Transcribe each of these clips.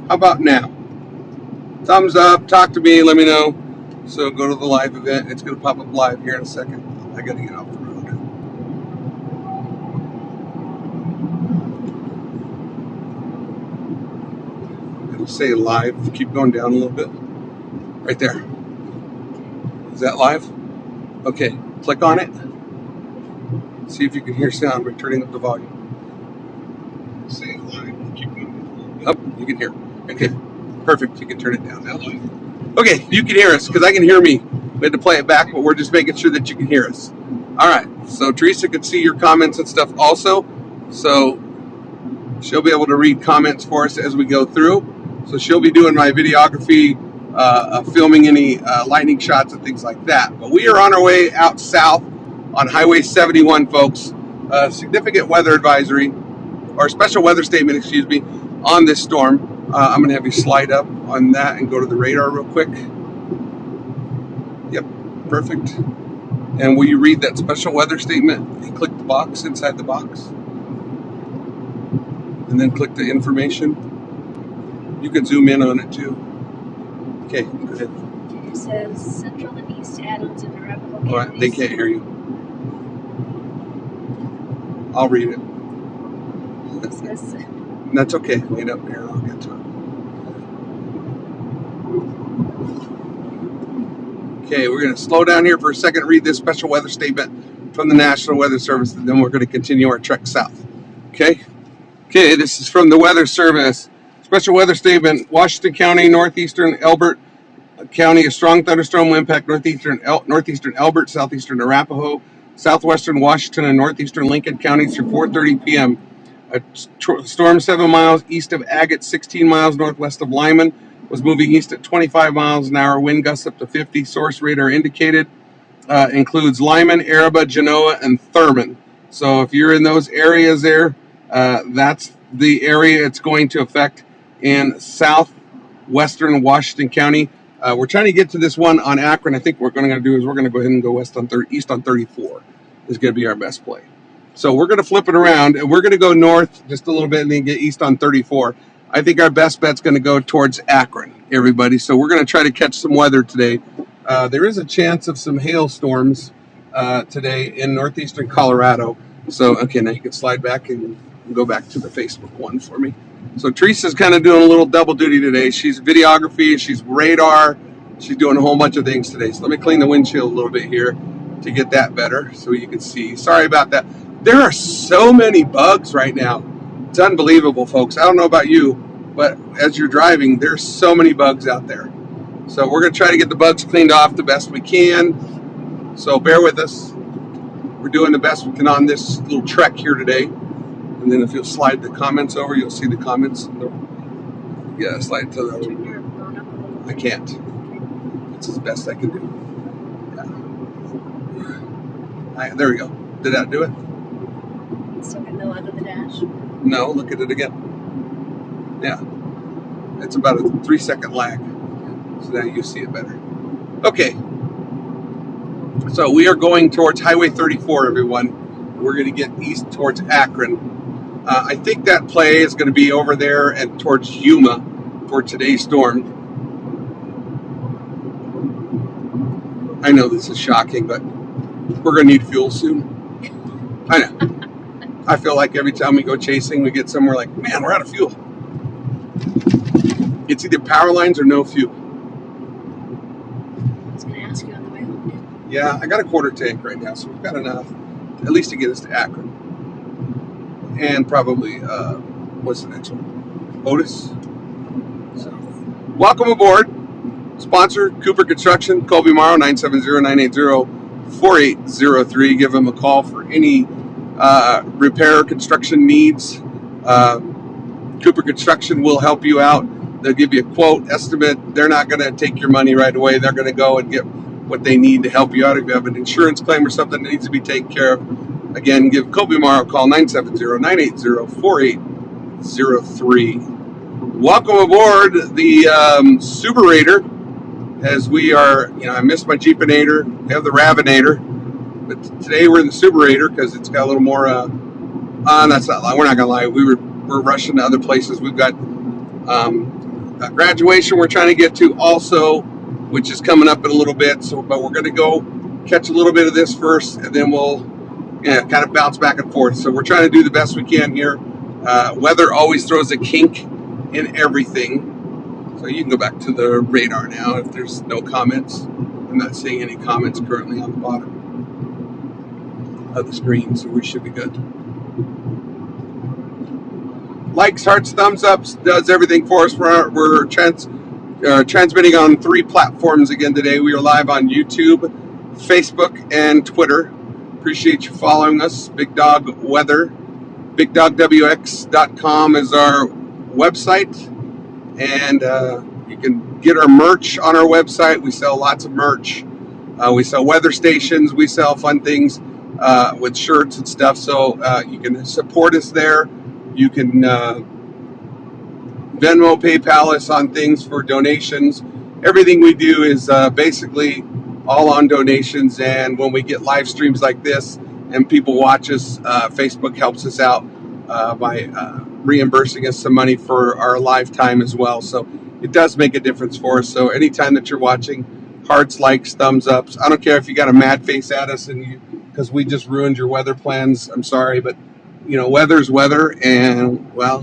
How about now? Thumbs up, talk to me, let me know. So go to the live event. It's going to pop up live here in a second. I got to get off the road. It'll say live. Keep going down a little bit. Right there. Is that live? Okay, click on it. See if you can hear sound by turning up the volume. Say live. Keep going. Oh, you can hear. Okay, perfect. You can turn it down now. Okay, you can hear us because I can hear me. We had to play it back, but we're just making sure that you can hear us. All right, so Teresa can see your comments and stuff also. So she'll be able to read comments for us as we go through. So she'll be doing my videography, filming any lightning shots and things like that. But we are on our way out south on Highway 71, folks. Significant weather advisory, or special weather statement, excuse me, on this storm. I'm going to have you slide up on that and go to the radar real quick. Yep, perfect. And will you read that special weather statement and click the box inside the box? And then click the information. You can zoom in on it too. Okay, go ahead. It says Central and East Adams and Arapahoe counties. All right, they can't hear you. I'll read it. It says, That's okay. Wait up here. I'll get to it. Okay, we're going to slow down here for a second, read this special weather statement from the National Weather Service, and then we're going to continue our trek south. Okay? Okay, this is from the Weather Service. Special weather statement, Washington County, northeastern Elbert County, a strong thunderstorm will impact northeastern Elbert, southeastern Arapahoe, southwestern Washington, and northeastern Lincoln counties through 4:30 p.m. A storm 7 miles east of Agate, 16 miles northwest of Lyman, was moving east at 25 miles an hour, wind gusts up to 50, source radar indicated, includes Lyman, Araba, Genoa, and Thurman. So if you're in those areas there, that's the area it's going to affect in southwestern Washington County. We're trying to get to this one on Akron. I think what we're going to do is we're going to go ahead and go east on 34 is going to be our best play. So we're going to flip it around, and we're going to go north just a little bit and then get east on 34. I think our best bet's going to go towards Akron, everybody. So we're going to try to catch some weather today. There is a chance of some hailstorms today in northeastern Colorado. So, okay, now you can slide back and go back to the Facebook one for me. So Teresa's kind of doing a little double duty today. She's videography, she's radar, she's doing a whole bunch of things today. So let me clean the windshield a little bit here to get that better so you can see. Sorry about that. There are so many bugs right now. It's unbelievable, folks. I don't know about you, but as you're driving, there's so many bugs out there. So we're going to try to get the bugs cleaned off the best we can. So bear with us. We're doing the best we can on this little trek here today. And then if you'll slide the comments over, you'll see the comments. Yeah, slide to the... I can't. It's as best I can do. Yeah. There we go. Did that do it? still get no under the dash? No, look at it again. Yeah. It's about a 3-second lag. So now you see it better. Okay. So we are going towards Highway 34, everyone. We're going to get east towards Akron. I think that play is going to be over there and towards Yuma for today's storm. I know this is shocking, but we're going to need fuel soon. I know. I feel like every time we go chasing, we get somewhere like, man, we're out of fuel. It's either power lines or no fuel. I was going to ask you on the way home. Yeah, I got a quarter tank right now, so we've got enough at least to get us to Akron. And probably, what's the next one? Otis. So, welcome aboard. Sponsor, Cooper Construction, Colby, Morrow, 970-980-4803. Give them a call for any repair or construction needs. Cooper Construction will help you out. They'll give you a quote, estimate. They're not going to take your money right away. They're going to go and get what they need to help you out. If you have an insurance claim or something that needs to be taken care of, again, give Colby Morrow a call, 970-980-4803. Welcome aboard the Suberator. As we are, I missed my Jeepinator. We have the Ravinator. But today we're in the Suberator because it's got a little more, that's not lying. We're not going to lie. We're rushing to other places. We've got Graduation we're trying to get to also, which is coming up in a little bit. So, but we're going to go catch a little bit of this first, and then we'll kind of bounce back and forth. So we're trying to do the best we can here. Weather always throws a kink in everything. So you can go back to the radar now if there's no comments. I'm not seeing any comments currently on the bottom of the screen, so we should be good. Likes, hearts, thumbs ups, does everything for us. We're transmitting on 3 platforms again today. We are live on YouTube, Facebook, and Twitter. Appreciate you following us. Big Dog Weather. BigDogWX.com is our website. And you can get our merch on our website. We sell lots of merch. We sell weather stations. We sell fun things with shirts and stuff. So you can support us there. You can Venmo, PayPal us on things for donations. Everything we do is basically all on donations. And when we get live streams like this and people watch us, Facebook helps us out by reimbursing us some money for our live time as well. So it does make a difference for us. So anytime that you're watching, hearts, likes, thumbs ups. I don't care if you got a mad face at us and because we just ruined your weather plans. I'm sorry, but weather's weather, and well,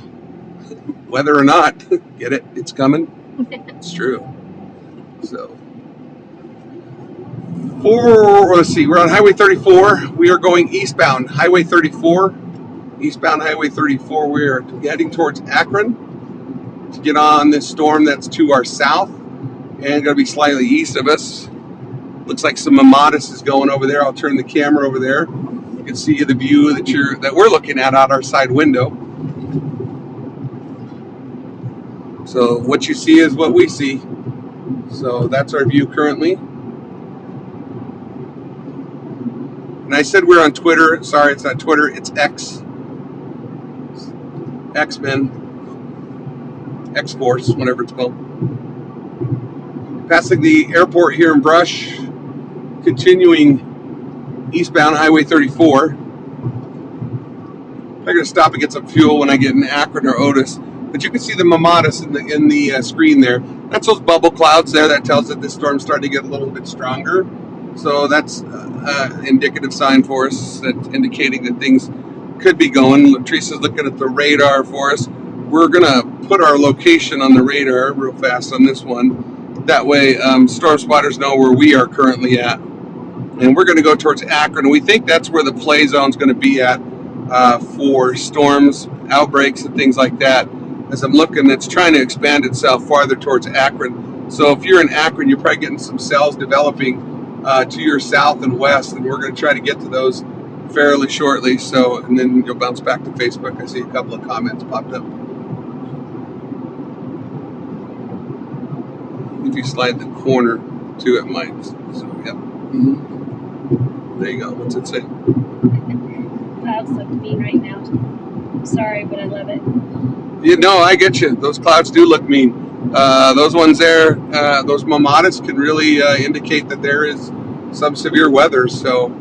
whether or not, get it? It's coming. It's true. So, let's see, we're on Highway 34. We are going eastbound, Highway 34. Eastbound Highway 34. We are heading towards Akron to get on this storm that's to our south and going to be slightly east of us. Looks like some Mamatis is going over there. I'll turn the camera over there. You can see the view that we're looking at out our side window. So what you see is what we see. So that's our view currently. And I said we're on Twitter. Sorry, it's not Twitter. It's X. X-Men. X-Force, whatever it's called. Passing the airport here in Brush. Continuing eastbound Highway 34. I'm going to stop and get some fuel when I get in Akron or Otis. But you can see the Mamatis in the screen there. That's those bubble clouds there. That tells that this storm's starting to get a little bit stronger. So that's an indicative sign for us, that indicating that things could be going. Teresa's looking at the radar for us. We're going to put our location on the radar real fast on this one. That way storm spotters know where we are currently at. And we're going to go towards Akron. We think that's where the play zone is going to be at for storms, outbreaks, and things like that. As I'm looking, it's trying to expand itself farther towards Akron. So if you're in Akron, you're probably getting some cells developing to your south and west, and we're going to try to get to those fairly shortly. So, and then you'll bounce back to Facebook. I see a couple of comments popped up. If you slide the corner to it, might. So, yep. Mm-hmm. There you go. What's it say? Clouds look mean right now. I'm sorry, but I love it. I get you. Those clouds do look mean. Those ones there, those Mamatis can really indicate that there is some severe weather. So,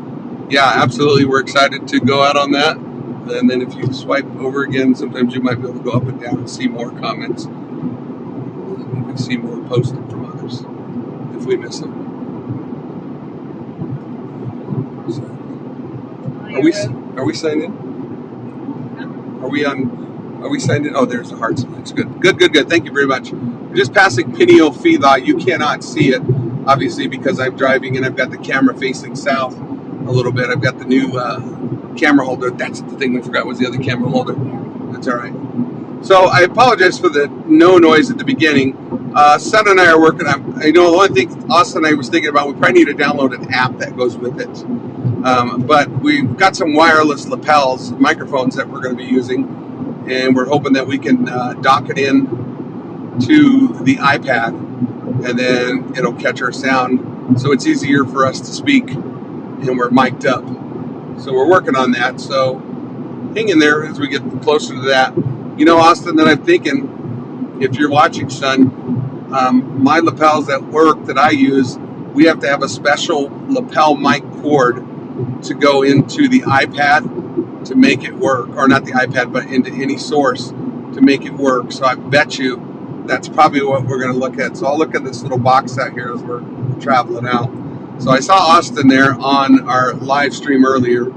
yeah, absolutely. We're excited to go out on that. And then if you swipe over again, sometimes you might be able to go up and down and see more comments. You can see more posted from others if we miss them. So, are we signed in? Are we signed in? Oh, there's the hearts. It's good. Good. Thank you very much. We're just passing Pineal Feedlot. You cannot see it, obviously, because I'm driving and I've got the camera facing south a little bit. I've got the new camera holder. That's the thing we forgot was the other camera holder. That's all right. So I apologize for the no noise at the beginning. Son and I are working on, the only thing Austin and I was thinking about, we probably need to download an app that goes with it. But we've got some wireless lapels, microphones that we're going to be using, and we're hoping that we can dock it in to the iPad, and then it'll catch our sound, so it's easier for us to speak, and we're mic'd up. So we're working on that, so hang in there as we get closer to that. Austin, that I'm thinking, if you're watching, son, my lapels at work that I use, we have to have a special lapel mic cord to go into the iPad to make it work, or not the iPad, but into any source to make it work. So I bet you that's probably what we're going to look at. So I'll look at this little box out here as we're traveling out. So I saw Austin there on our live stream earlier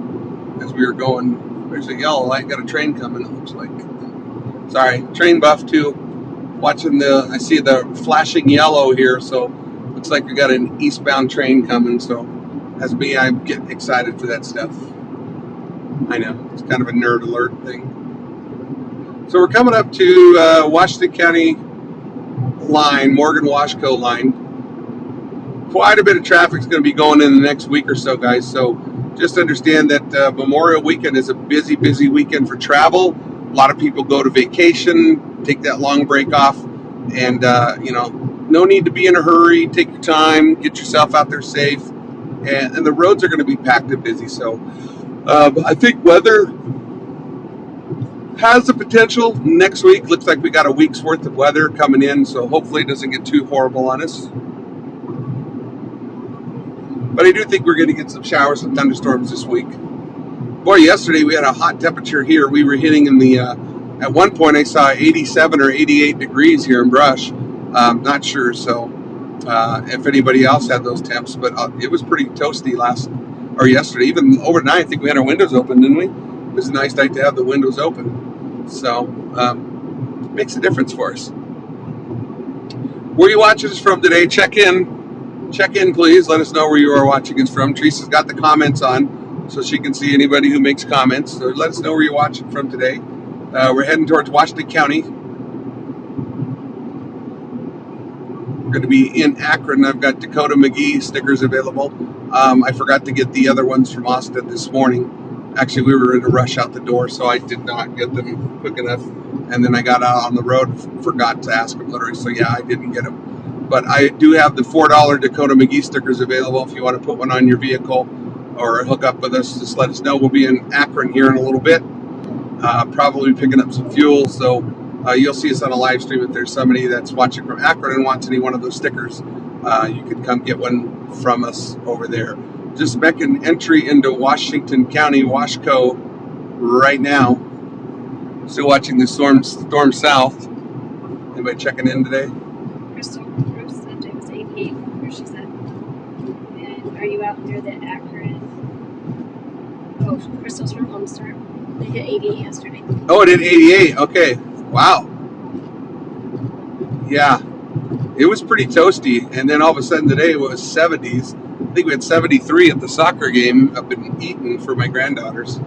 as we were going. There's a yellow light, got a train coming, it looks like. Sorry, train buff too. Watching I see the flashing yellow here, so looks like we got an eastbound train coming. So as me, I get excited for that stuff. I know, it's kind of a nerd alert thing. So we're coming up to Washington County line, Morgan-Washco line. Quite a bit of traffic is going to be going in the next week or so, guys. So just understand that Memorial Weekend is a busy, busy weekend for travel. A lot of people go to vacation, take that long break off, and no need to be in a hurry. Take your time, get yourself out there safe, and the roads are going to be packed and busy. So I think weather has the potential next week. Looks like we got a week's worth of weather coming in, so hopefully it doesn't get too horrible on us. But I do think we're going to get some showers and thunderstorms this week. Boy, yesterday we had a hot temperature here. We were hitting in the, at one point I saw 87 or 88 degrees here in Brush. Not sure, so if anybody else had those temps, but it was pretty toasty yesterday. Even overnight, I think we had our windows open, didn't we? It was a nice night to have the windows open. So, makes a difference for us. Where are you watching us from today? Check in, please. Let us know where you are watching us from. Teresa's got the comments on, so she can see anybody who makes comments. So let us know where you're watching from today. We're heading towards Washington County. We're going to be in Akron. I've got Dakota McGee stickers available. I forgot to get the other ones from Austin this morning. Actually, we were in a rush out the door, so I did not get them quick enough. And then I got out on the road, forgot to ask them literally. So yeah, I didn't get them. But I do have the $4 Dakota McGee stickers available if you want to put one on your vehicle or hook up with us. Just let us know. We'll be in Akron here in a little bit. Probably picking up some fuel. So you'll see us on a live stream if there's somebody that's watching from Akron and wants any one of those stickers. You can come get one from us over there. Just making entry into Washington County, Washco, right now. Still watching the storm south. Anybody checking in today? Crystal Bruce said it was 88, where she said. And are you out near the Akron? Oh, Crystal's from Homestar. They did 88 yesterday. Oh, it did 88. Okay. Wow. Yeah. It was pretty toasty. And then all of a sudden today it was 70s. I think we had 73 at the soccer game up in Eaton for my granddaughters.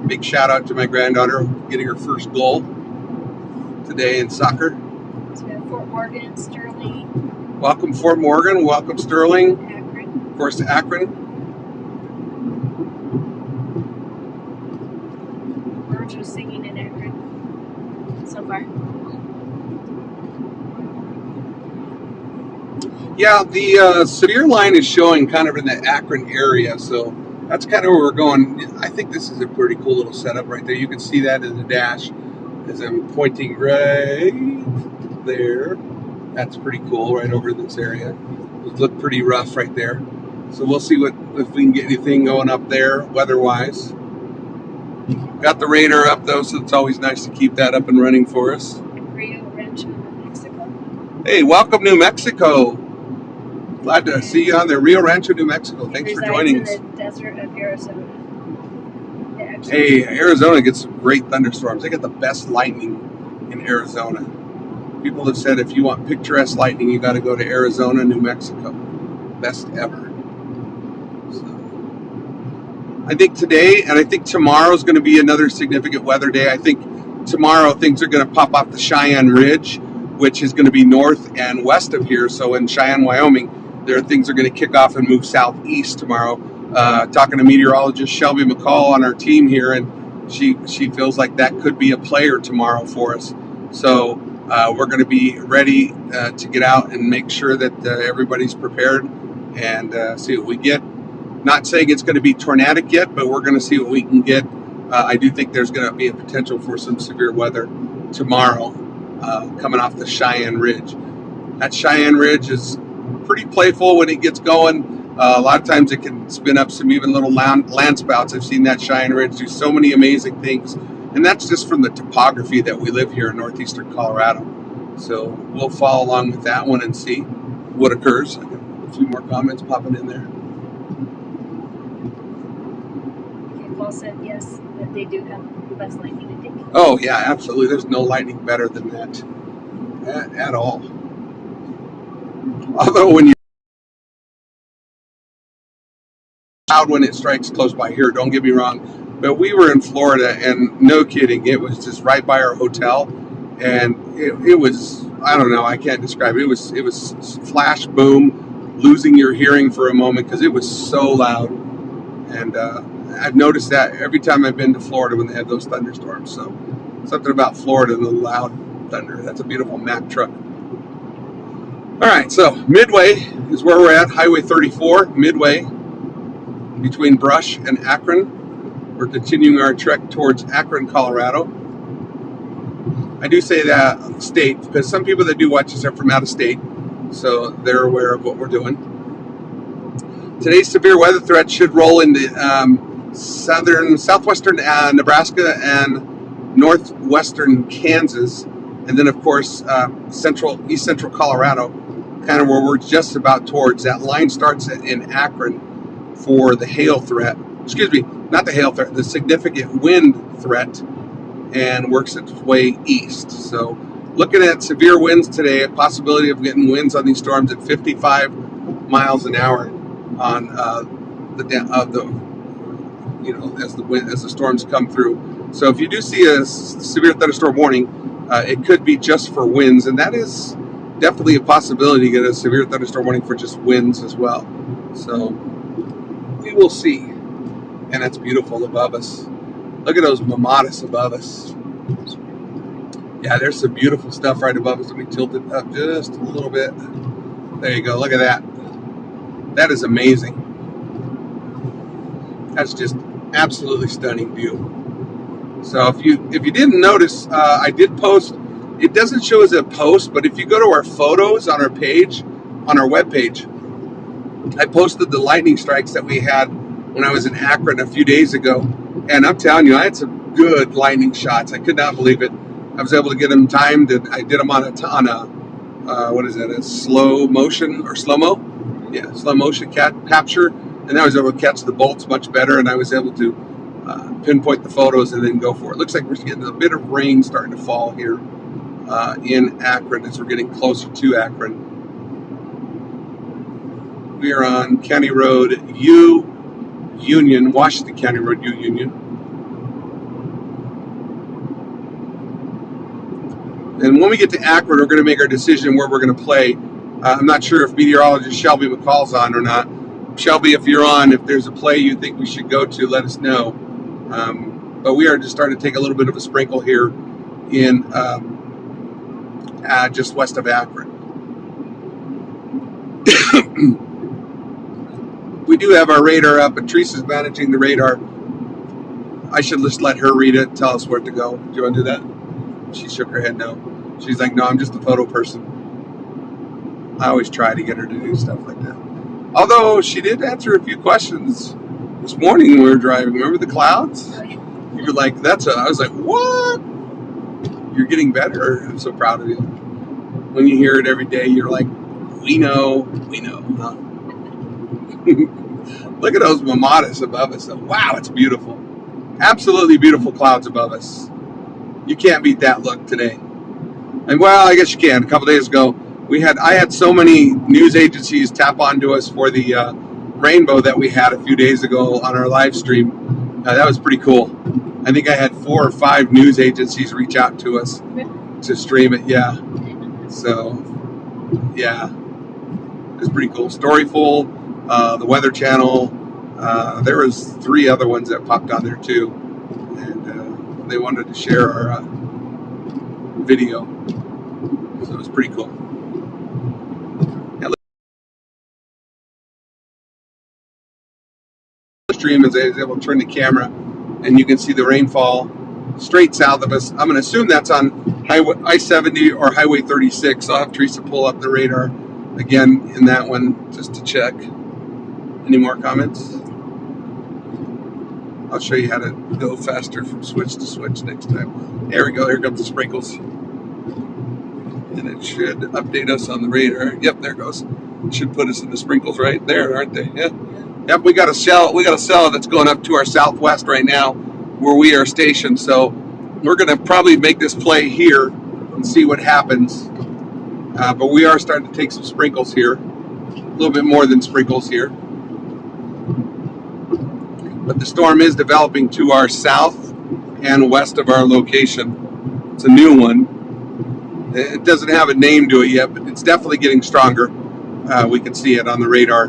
Big shout out to my granddaughter getting her first goal today in soccer. So we have Fort Morgan, Sterling. Welcome Fort Morgan. Welcome Sterling. Akron. Of course, Akron. We're just singing in Akron so far. Yeah, the severe line is showing kind of in the Akron area, so that's kind of where we're going. I think this is a pretty cool little setup right there. You can see that in the dash as I'm pointing right there. That's pretty cool right over this area. It looked pretty rough right there. So we'll see if we can get anything going up there weather-wise. Got the radar up though, so it's always nice to keep that up and running for us. Rio Rancho, New Mexico. Hey, welcome New Mexico. Glad to see you on the Rio Rancho, New Mexico. Thanks for joining us. In the desert of Arizona. Hey, Arizona gets some great thunderstorms. They get the best lightning in Arizona. People have said if you want picturesque lightning, you got to go to Arizona, New Mexico. Best ever. So, I think today and I think tomorrow is going to be another significant weather day. I think tomorrow things are going to pop off the Cheyenne Ridge, which is going to be north and west of here. So in Cheyenne, Wyoming, things are going to kick off and move southeast tomorrow. Talking to meteorologist Shelby McCall on our team here, and she feels like that could be a player tomorrow for us. So we're going to be ready to get out and make sure that everybody's prepared and see what we get. Not saying it's going to be tornadic yet, but we're going to see what we can get. I do think there's going to be a potential for some severe weather tomorrow coming off the Cheyenne Ridge. That Cheyenne Ridge is pretty playful when it gets going. A lot of times it can spin up some even little land spouts. I've seen that Cheyenne Ridge do so many amazing things. And that's just from the topography that we live here in northeastern Colorado. So we'll follow along with that one and see what occurs. I got a few more comments popping in there. Okay, Paul said yes, that they do have less lightning, I think. Oh yeah, absolutely. There's no lightning better than that at all. Although when you loud when it strikes close by here, don't get me wrong, but we were in Florida and no kidding, it was just right by our hotel, and it was, I don't know, I can't describe it. It was flash boom, losing your hearing for a moment because it was so loud. And I've noticed that every time I've been to Florida when they have those thunderstorms. So something about Florida and the loud thunder. That's a beautiful Mack truck. All right, so Midway is where we're at, Highway 34, Midway, between Brush and Akron. We're continuing our trek towards Akron, Colorado. I do say that state because some people that do watch us are from out of state, so they're aware of what we're doing. Today's severe weather threat should roll into southwestern Nebraska and northwestern Kansas, and then of course east central Colorado, kind of where we're just about towards. That line starts in Akron for the hail threat. Excuse me, not the hail threat, the significant wind threat, and works its way east. So looking at severe winds today, a possibility of getting winds on these storms at 55 miles an hour on as the storms come through. So if you do see a severe thunderstorm warning, it could be just for winds, and that is definitely a possibility to get a severe thunderstorm warning for just winds as well. So we will see. And that's beautiful above us. Look at those mamatas above us. Yeah, there's some beautiful stuff right above us. Let me tilt it up just a little bit. There you go. Look at that. That is amazing. That's just absolutely stunning view. So if you didn't notice, I did post. It doesn't show as a post, but if you go to our photos on our page, on our webpage, I posted the lightning strikes that we had when I was in Akron a few days ago, and I'm telling you, I had some good lightning shots. I could not believe it. I was able to get them timed, and I did them on a what is that? A slow motion or slow mo? Yeah, slow motion capture, and I was able to catch the bolts much better, and I was able to pinpoint the photos and then go for it. Looks like we're getting a bit of rain starting to fall here in Akron as we're getting closer to Akron. We are on County Road U Union, Washington County Road U Union. And when we get to Akron, we're going to make our decision where we're going to play. I'm not sure if meteorologist Shelby McCall's on or not. Shelby, if you're on, if there's a play you think we should go to, let us know. But we are just starting to take a little bit of a sprinkle here in just west of Akron. We do have our radar up, but Teresa's managing the radar. I should just let her read it, tell us where to go. Do you want to do that? She shook her head no. She's like, no, I'm just a photo person. I always try to get her to do stuff like that. Although she did answer a few questions this morning when we were driving. Remember the clouds? You were like, I was like, what? You're getting better. I'm so proud of you. When you hear it every day, you're like, we know, huh? Look at those mamatas above us. Wow, it's beautiful. Absolutely beautiful clouds above us. You can't beat that look today. And well, I guess you can. A couple days ago, I had so many news agencies tap onto us for the rainbow that we had a few days ago on our live stream. That was pretty cool. I think I had 4 or 5 news agencies reach out to us to stream it. Yeah. So, yeah, it's pretty cool. Storyful. The Weather Channel. There was 3 other ones that popped on there too, and they wanted to share our video, so it was pretty cool. Yeah, the stream is able to turn the camera, and you can see the rainfall straight south of us. I'm going to assume that's on Highway I-70 or Highway 36. I'll have Teresa pull up the radar again in that one just to check. Any more comments? I'll show you how to go faster from switch to switch next time. There we go. Here comes the sprinkles. And it should update us on the radar. Yep, there it goes. It should put us in the sprinkles right there, aren't they? Yeah. Yep, we got a cell. We got a cell that's going up to our southwest right now, where we are stationed. So we're going to probably make this play here and see what happens. But we are starting to take some sprinkles here, a little bit more than sprinkles here. But the storm is developing to our south and west of our location. It's a new one. It doesn't have a name to it yet, but it's definitely getting stronger. We can see it on the radar.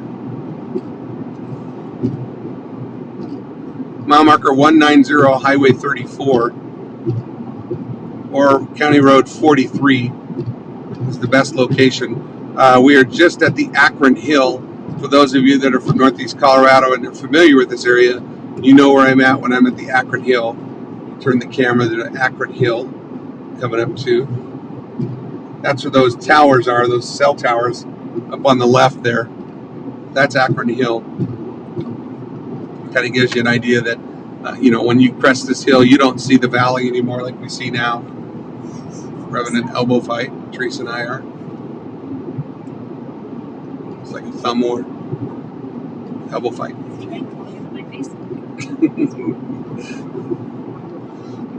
Mile marker 190, Highway 34, or County Road 43 is the best location. We are just at the Akron Hill. For those of you that are from Northeast Colorado and are familiar with this area, you know where I'm at when I'm at the Akron Hill. Turn the camera to the Akron Hill, coming up to. That's where those towers are, those cell towers up on the left there. That's Akron Hill. Kind of gives you an idea that, when you crest this hill, you don't see the valley anymore like we see now. We're having an elbow fight, Teresa and I are. It's like a thumb war. Elbow fight.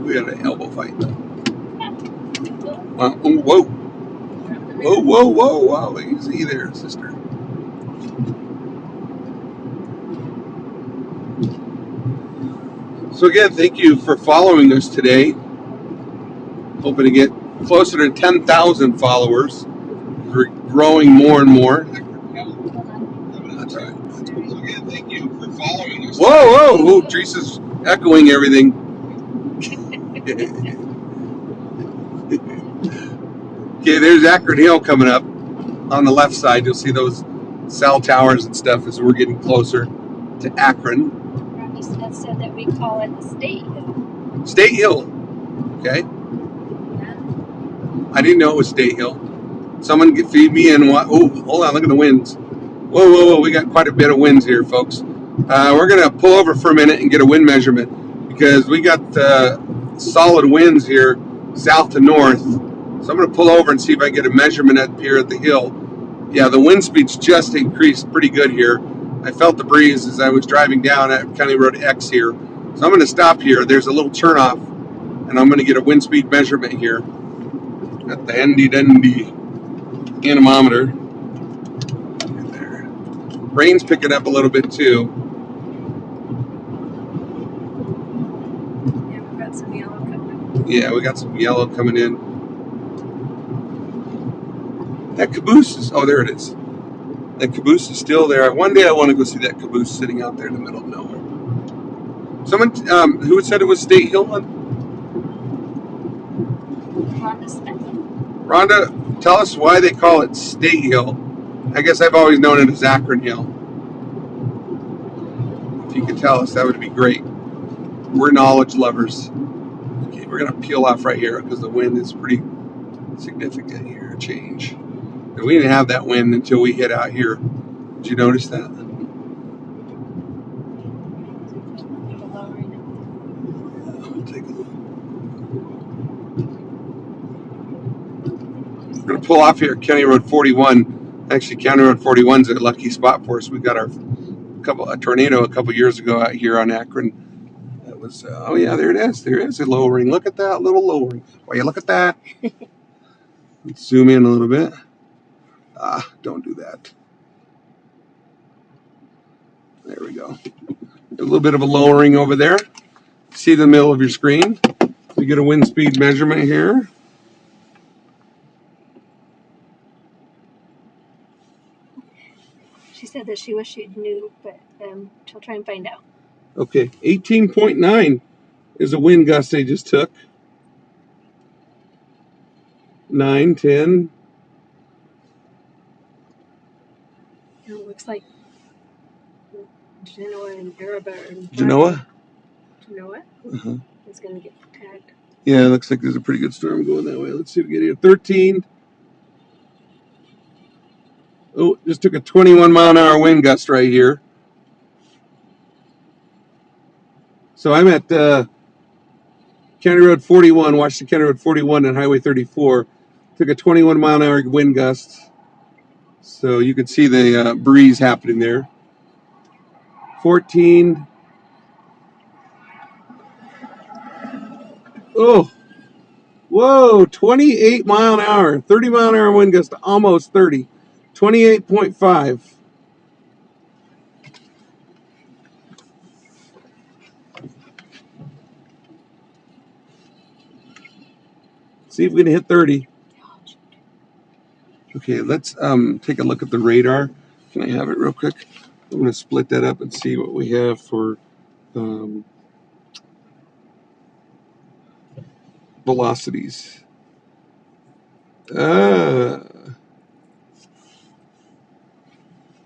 We had an elbow fight. Whoa. Whoa. Easy there, sister. So again, thank you for following us today. Hoping to get closer to 10,000 followers. We're growing more and more. That's all right. So again, thank you for following us. Whoa. Teresa's echoing everything. Okay, there's Akron Hill coming up on the left side. You'll see those cell towers and stuff as we're getting closer to Akron. Rocky Smith said that we call it the State Hill. State Hill. Okay. Yeah. I didn't know it was State Hill. Someone feed me in. Oh, hold on. Look at the winds. Whoa. We got quite a bit of winds here, folks. We're going to pull over for a minute and get a wind measurement because we got solid winds here south to north. So I'm going to pull over and see if I can get a measurement up here at the hill. Yeah, the wind speed's just increased pretty good here. I felt the breeze as I was driving down at County Road X here. So I'm going to stop here. There's a little turnoff, and I'm going to get a wind speed measurement here at the handy-dandy anemometer. Right there. Rain's picking up a little bit too. Yeah, we've got some yellow coming. Yeah, we got some yellow coming in. That caboose is, there it is. That caboose is still there. One day I want to go see that caboose sitting out there in the middle of nowhere. Someone, who said it was State Hill? Rhonda Smith. Rhonda, tell us why they call it State Hill. I guess I've always known it as Akron Hill. If you could tell us, that would be great. We're knowledge lovers. Okay, we're going to peel off right here because the wind is pretty significant here, a change. We didn't have that wind until we hit out here. Did you notice that? I'll take a look. We're going to pull off here at County Road 41. Actually, County Road 41 is a lucky spot for us. We got a tornado a couple years ago out here on Akron. That was, there it is. There is a lowering. Look at that little lowering. Well, you look at that. Let's zoom in a little bit. Don't do that. There we go. A little bit of a lowering over there. See the middle of your screen. We get a wind speed measurement here. She said that she wished she knew, but she'll try and find out. Okay, 18.9 is a wind gust they just took. 9, 10. It looks like Genoa and Araba. Genoa? Uh-huh. Is going to get tagged. Yeah, it looks like there's a pretty good storm going that way. Let's see if we get here. 13. Oh, just took a 21 mile an hour wind gust right here. So I'm at County Road 41, Washington County Road 41 and Highway 34. Took a 21 mile an hour wind gust. So you can see the breeze happening there. 14. Oh, whoa, 28 mile an hour. 30 mile an hour wind gust, almost 30. 28.5. See if we can hit 30. Okay, let's take a look at the radar. Can I have it real quick? I'm going to split that up and see what we have for velocities.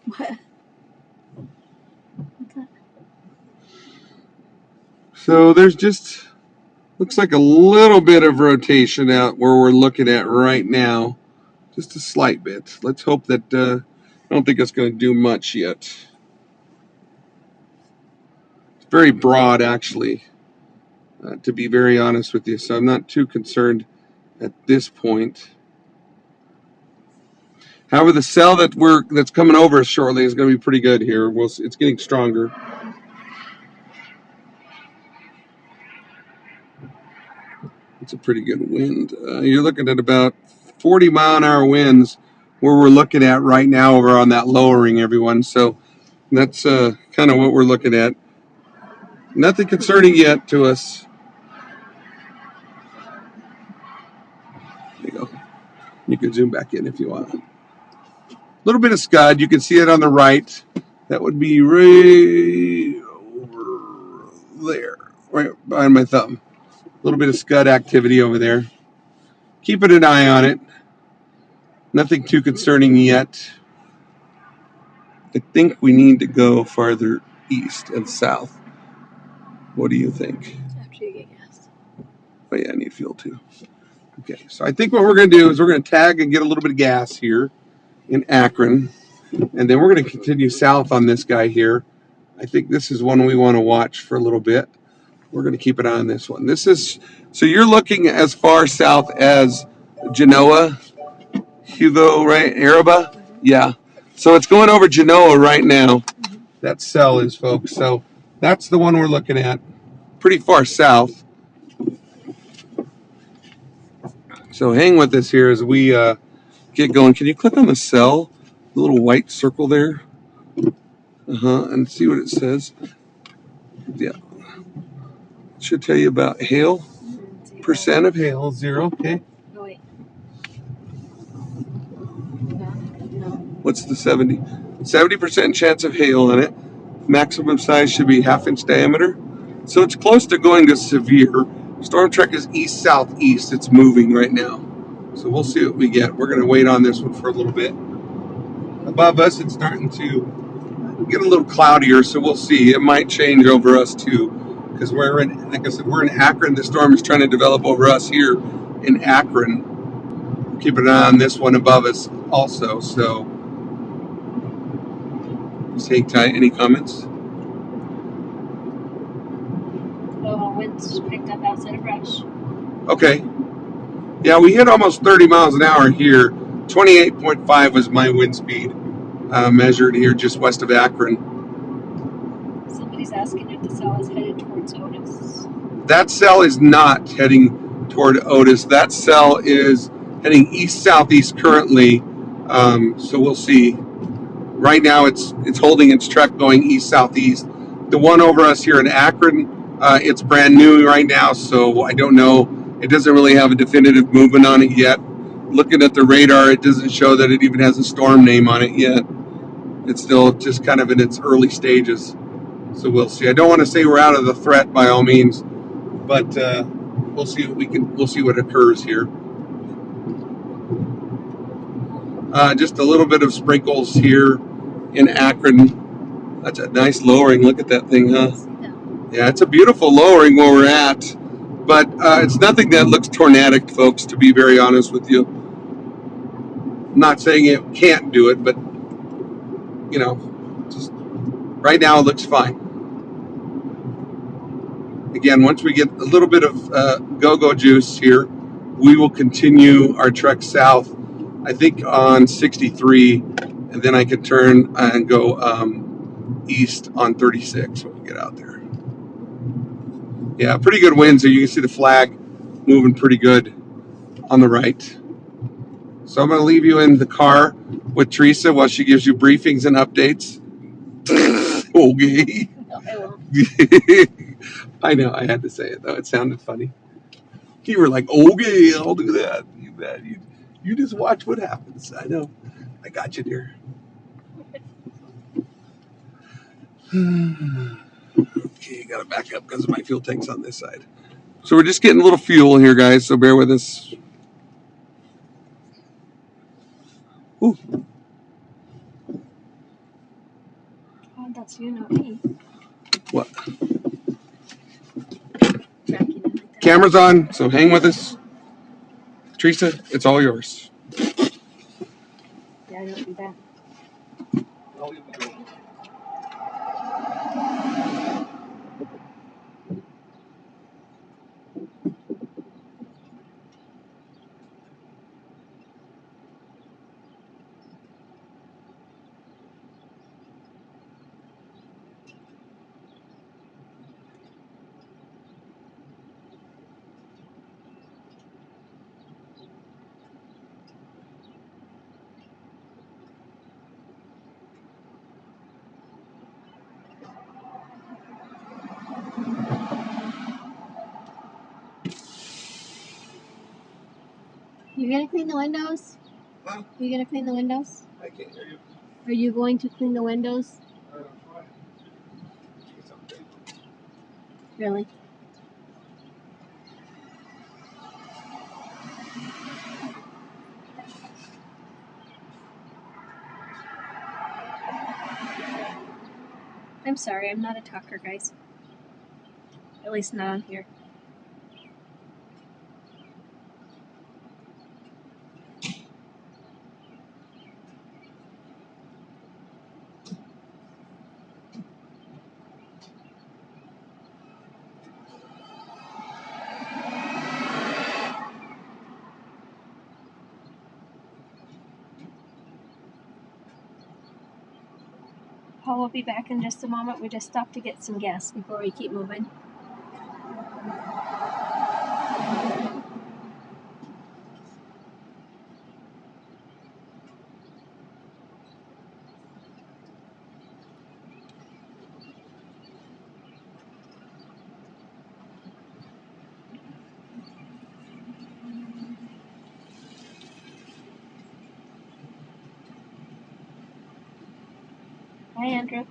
What? What's that? So there's just, looks like a little bit of rotation out where we're looking at right now. Just a slight bit. Let's hope that, I don't think it's going to do much yet. It's very broad, actually, to be very honest with you. So I'm not too concerned at this point. However, the cell that's coming over us shortly is going to be pretty good here. It's getting stronger. It's a pretty good wind. You're looking at about 40 mile an hour winds where we're looking at right now over on that lowering, everyone. So that's kind of what we're looking at. Nothing concerning yet to us. There you go. You can zoom back in if you want. A little bit of scud. You can see it on the right. That would be right over there, right behind my thumb. A little bit of scud activity over there. Keeping an eye on it. Nothing too concerning yet. I think we need to go farther east and south. What do you think? After you get gas. Oh yeah, I need fuel too. Okay, so I think what we're going to do is we're going to tag and get a little bit of gas here in Akron. And then we're going to continue south on this guy here. I think this is one we want to watch for a little bit. We're going to keep an eye on this one. So you're looking as far south as Genoa, Hugo, right? Araba? Yeah. So it's going over Genoa right now. That cell is, folks. So that's the one we're looking at. Pretty far south. So hang with us here as we get going. Can you click on the cell? The little white circle there? And see what it says. Yeah. It should tell you about hail. Percent of hail, 0. Okay. Oh, wait. No. What's the 70? 70% chance of hail on it. Maximum size should be 1/2 inch diameter. So it's close to going to severe. Storm track is east-southeast. It's moving right now. So we'll see what we get. We're going to wait on this one for a little bit. Above us, it's starting to get a little cloudier, so we'll see. It might change over us too, because we're in, like I said, we're in Akron. The storm is trying to develop over us here in Akron. Keep an eye on this one above us also. So just hang tight. Any comments? Oh, winds picked up outside of Rush. Okay. Yeah, we hit almost 30 miles an hour here. 28.5 was my wind speed measured here just west of Akron. Somebody's asking if the cell is headed towards Otis. That cell is not heading toward Otis. That cell is heading east-southeast currently. So we'll see. Right now it's holding its track going east-southeast. The one over us here in Akron, it's brand new right now, so I don't know. It doesn't really have a definitive movement on it yet. Looking at the radar, it doesn't show that it even has a storm name on it yet. It's still just kind of in its early stages. So we'll see. I don't want to say we're out of the threat by all means, but we'll see what occurs here. Just a little bit of sprinkles here in Akron. That's a nice lowering. Look at that thing, huh? Yeah, it's a beautiful lowering where we're at, but it's nothing that looks tornadic, folks, to be very honest with you. I'm not saying it can't do it, but just right now it looks fine. Again, once we get a little bit of go-go juice here, we will continue our trek south, I think on 63, and then I can turn and go east on 36 when we get out there. Yeah, pretty good winds there. You can see the flag moving pretty good on the right. So I'm going to leave you in the car with Teresa while she gives you briefings and updates. Okay. No, I won't. I know, I had to say it though. It sounded funny. You were like, okay, I'll do that. You bet. You just watch what happens. I know. I got you, dear. Okay, gotta back up because of my fuel tank's on this side. So we're just getting a little fuel here, guys, so bear with us. Ooh. Oh, that's you, not me. What? Tracking it like that. Camera's on, so hang with us. Teresa, it's all yours. Yeah, I don't do that. You gonna clean the windows? Huh? You gonna clean the windows? I can't hear you. Are you going to clean the windows? Really? I'm sorry, I'm not a talker, guys. At least not on here. Paul will be back in just a moment. We just stopped to get some gas before we keep moving. Hi, Andrew.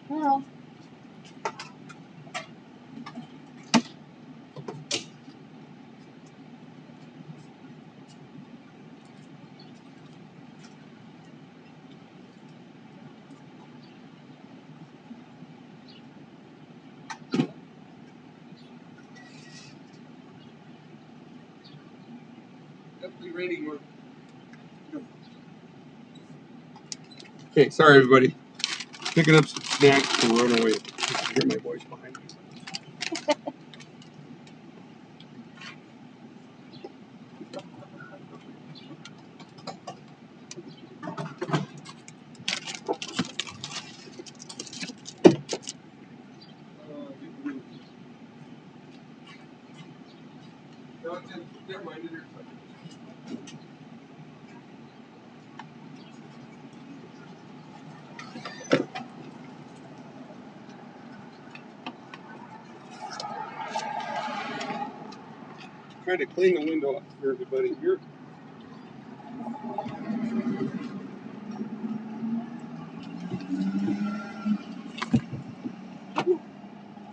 Hello. Okay, sorry everybody. Picking up some snacks and we're on our way. You can hear my voice behind me. Never mind. Trying to clean the window up for everybody here.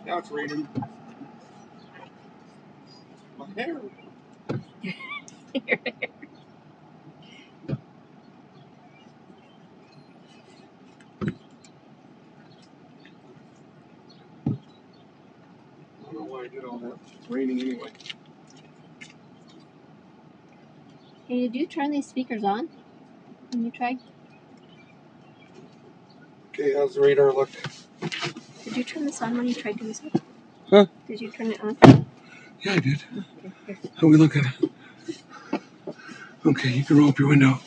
Now it's raining. My did all that. It's raining anyway. Hey, did you turn these speakers on when you tried? Okay, how's the radar look? Did you turn this on when you tried doing this? Huh? Did you turn it on? Yeah, I did. Okay, here. How are we looking? Okay, you can roll up your window.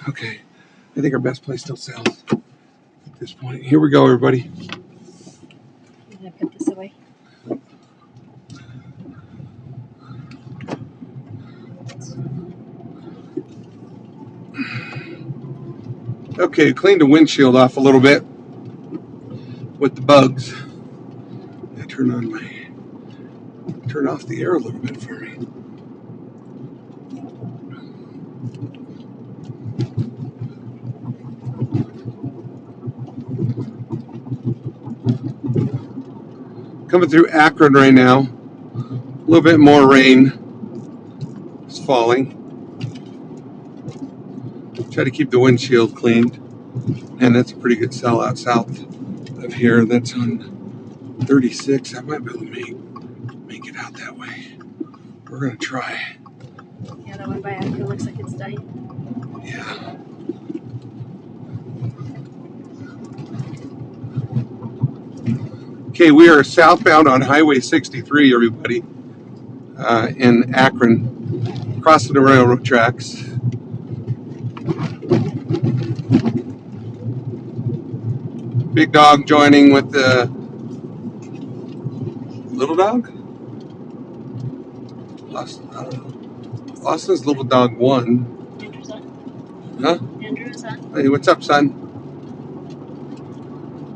Okay, I think our best place still south at this point. Here we go, everybody. I'm gonna put this away. Okay, cleaned the windshield off a little bit with the bugs. I turn off the air a little bit for me. Coming through Akron right now. A little bit more rain is falling. Try to keep the windshield cleaned. And that's a pretty good sellout south of here. That's on 36. I might be able to make it out that way. We're going to try. Yeah, that one by Akron looks like it's dying. Yeah. Okay, we are southbound on Highway 63, everybody, in Akron, crossing the railroad tracks. Big Dog joining with the little dog? Austin's little dog 1. Andrew's on. Huh? Andrew's on. Hey, what's up, son?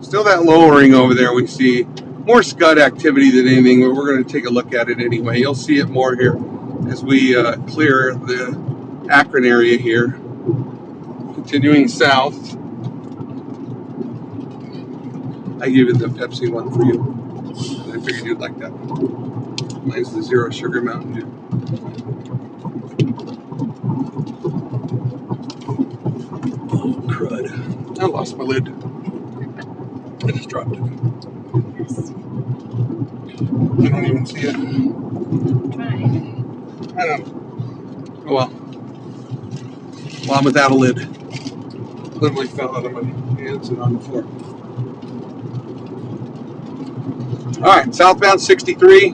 Still that lowering over there. We see more scud activity than anything, but we're going to take a look at it anyway. You'll see it more here as we clear the Akron area here. Continuing south. I gave it the Pepsi one for you. I figured you'd like that one. Mine's the Zero Sugar Mountain Dew. Oh, crud. I lost my lid. I just dropped it. Yes. I don't even see it. Try. I don't know. Oh well. Well, I'm without a lid. Literally fell out of my hands and on the floor. Alright, southbound 63.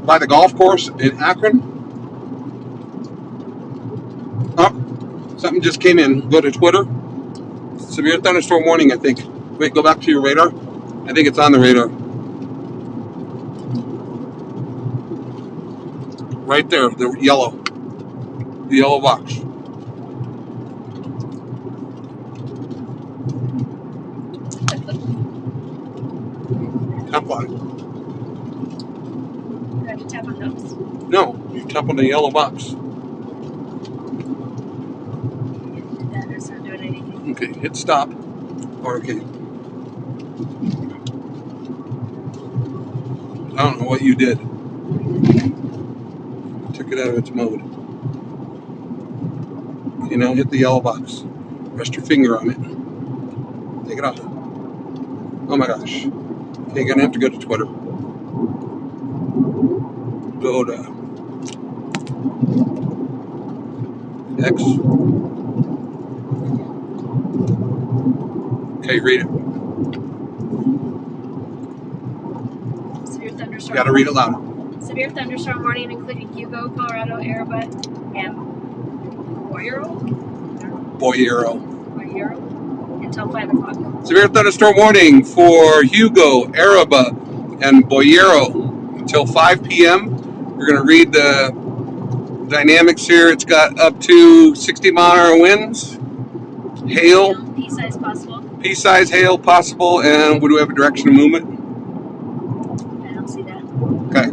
By the golf course in Akron. Oh, something just came in. Go to Twitter. Severe thunderstorm warning, I think. Wait, go back to your radar. I think it's on the radar. Right there, the yellow box. Tap on it. Do I have to tap on those? No, you tap on the yellow box. Yeah, it's not doing anything. Okay, hit stop. Or okay. I don't know what you did. Took it out of its mode. Okay, now hit the yellow box. Rest your finger on it. Take it off. Oh my gosh. Okay, you're gonna have to go to Twitter. Go to X. Okay, read it. Severe thunderstorm. You gotta read it loud. Severe thunderstorm warning including Hugo, Colorado, Erebus, and Boyero. Until 5 o'clock. Severe thunderstorm warning for Hugo, Araba, and Boyero until 5 p.m. We're going to read the dynamics here. It's got up to 60-mile-an-hour winds, hail, Pea-size possible. pea-size hail possible, and we do have a direction of movement. I don't see that. Okay.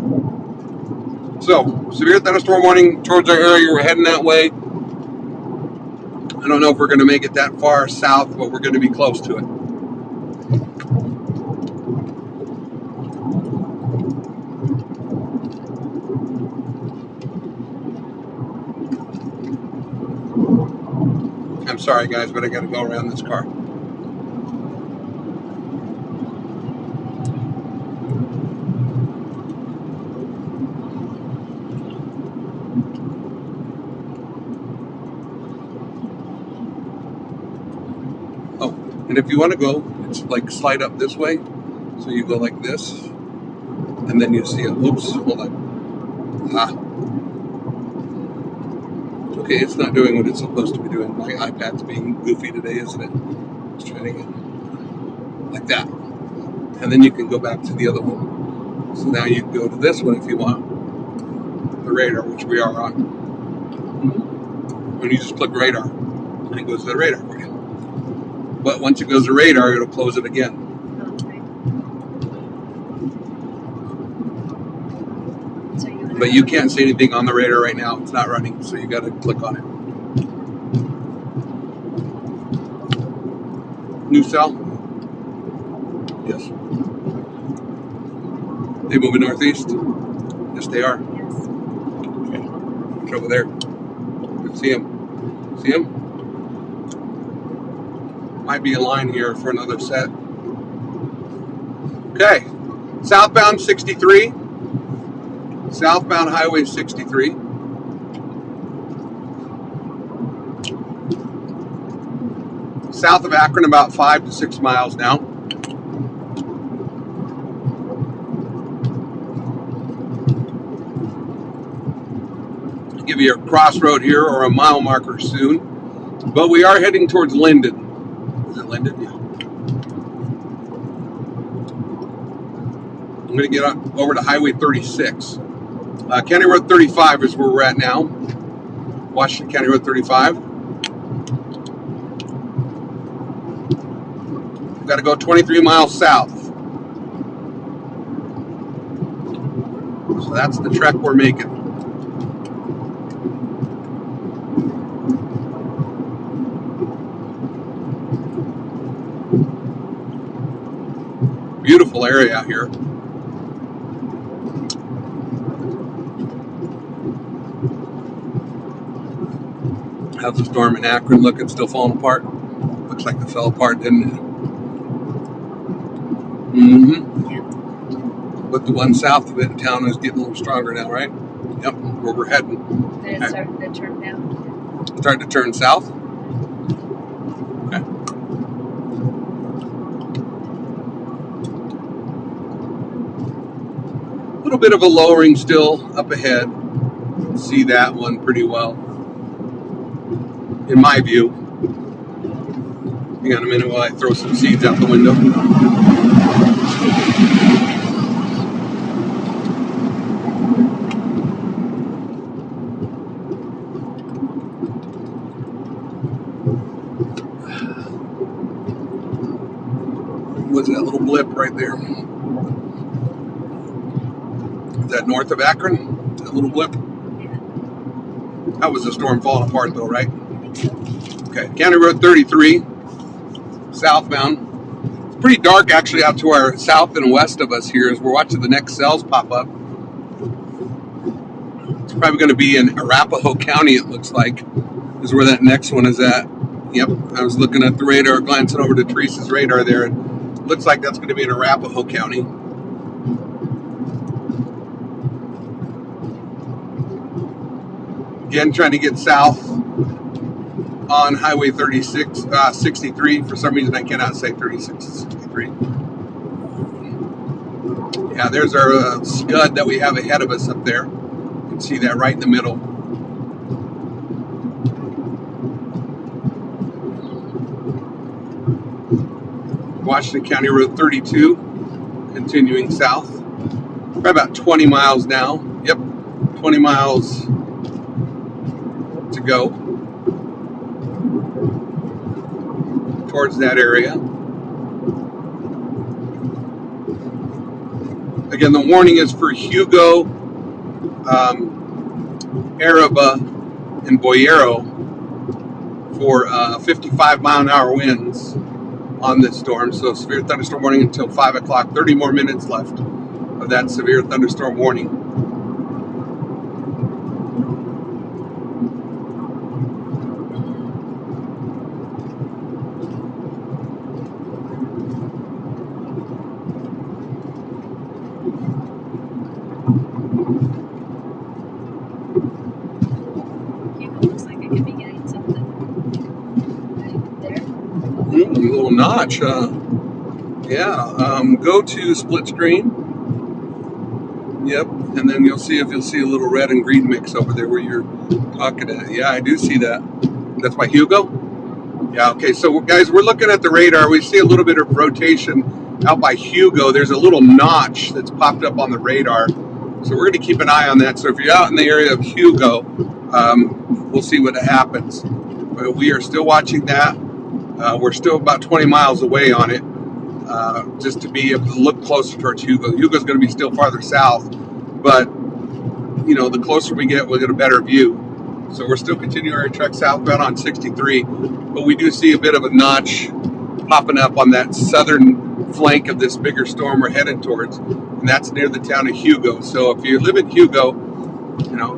So, severe thunderstorm warning towards our area. We're heading that way. I don't know if we're going to make it that far south, but we're going to be close to it. I'm sorry, guys, but I got to go around this car. And if you want to go, it's like slide up this way. So you go like this, and then you see it. Oops, hold on. Okay, it's not doing what it's supposed to be doing. My iPad's being goofy today, isn't it? Let's try it again. Like that. And then you can go back to the other one. So now you can go to this one if you want. The radar, which we are on. And you just click radar, and it goes to the radar for you. But once it goes to radar, it'll close it again. But you can't see anything on the radar right now. It's not running, so you got to click on it. New cell? Yes. They moving northeast? Yes, they are. Yes. Okay. It's over there. See him? See him? Might be a line here for another set. Okay. Southbound 63. Southbound Highway 63. South of Akron, about 5 to 6 miles now. I'll give you a crossroad here or a mile marker soon. But we are heading towards Linden. Is it Linden? Yeah. I'm going to get over to Highway 36. County Road 35 is where we're at now. Washington County Road 35. We've got to go 23 miles south. So that's the trek we're making. Beautiful area out here. How's the storm in Akron looking? Still falling apart? Looks like it fell apart, didn't it? Mm-hmm. Yep. But the one south of it in town is getting a little stronger now, right? Yep, where we're heading. Did it start to turn down? Starting to turn south? Okay. A little bit of a lowering still up ahead. See that one pretty well, in my view. Hang on a minute while I throw some seeds out the window. What's that little blip right there? Is that north of Akron? That little blip? Yeah. That was the storm falling apart though, right? I think so. Okay, County Road 33, southbound. It's pretty dark actually out to our south and west of us here as we're watching the next cells pop up. It's probably going to be in Arapahoe County, it looks like, is where that next one is at. Yep, I was looking at the radar, glancing over to Teresa's radar there, and it looks like that's going to be in Arapahoe County. Again, trying to get south on Highway 63. For some reason, I cannot say 36 63. Yeah, there's our scud that we have ahead of us up there. You can see that right in the middle. Washington County Road 32, continuing south. Probably about 20 miles now. Yep, 20 miles to go towards that area. Again, the warning is for Hugo, Araba, and Boyero for 55-mile-an-hour winds on this storm. So severe thunderstorm warning until 5 o'clock. 30 more minutes left of that severe thunderstorm warning. notch. Go to split screen. Yep, and then you'll see a little red and green mix over there where you're talking at. Yeah, I do see that. That's by Hugo? Yeah, okay. So, guys, we're looking at the radar. We see a little bit of rotation out by Hugo. There's a little notch that's popped up on the radar. So we're going to keep an eye on that. So if you're out in the area of Hugo, we'll see what happens. But we are still watching that. We're still about 20 miles away on it, just to be able to look closer towards Hugo. Hugo's going to be still farther south, but the closer we get, we'll get a better view. So we're still continuing our trek southbound on 63, but we do see a bit of a notch popping up on that southern flank of this bigger storm we're headed towards, and that's near the town of Hugo. So if you live in Hugo,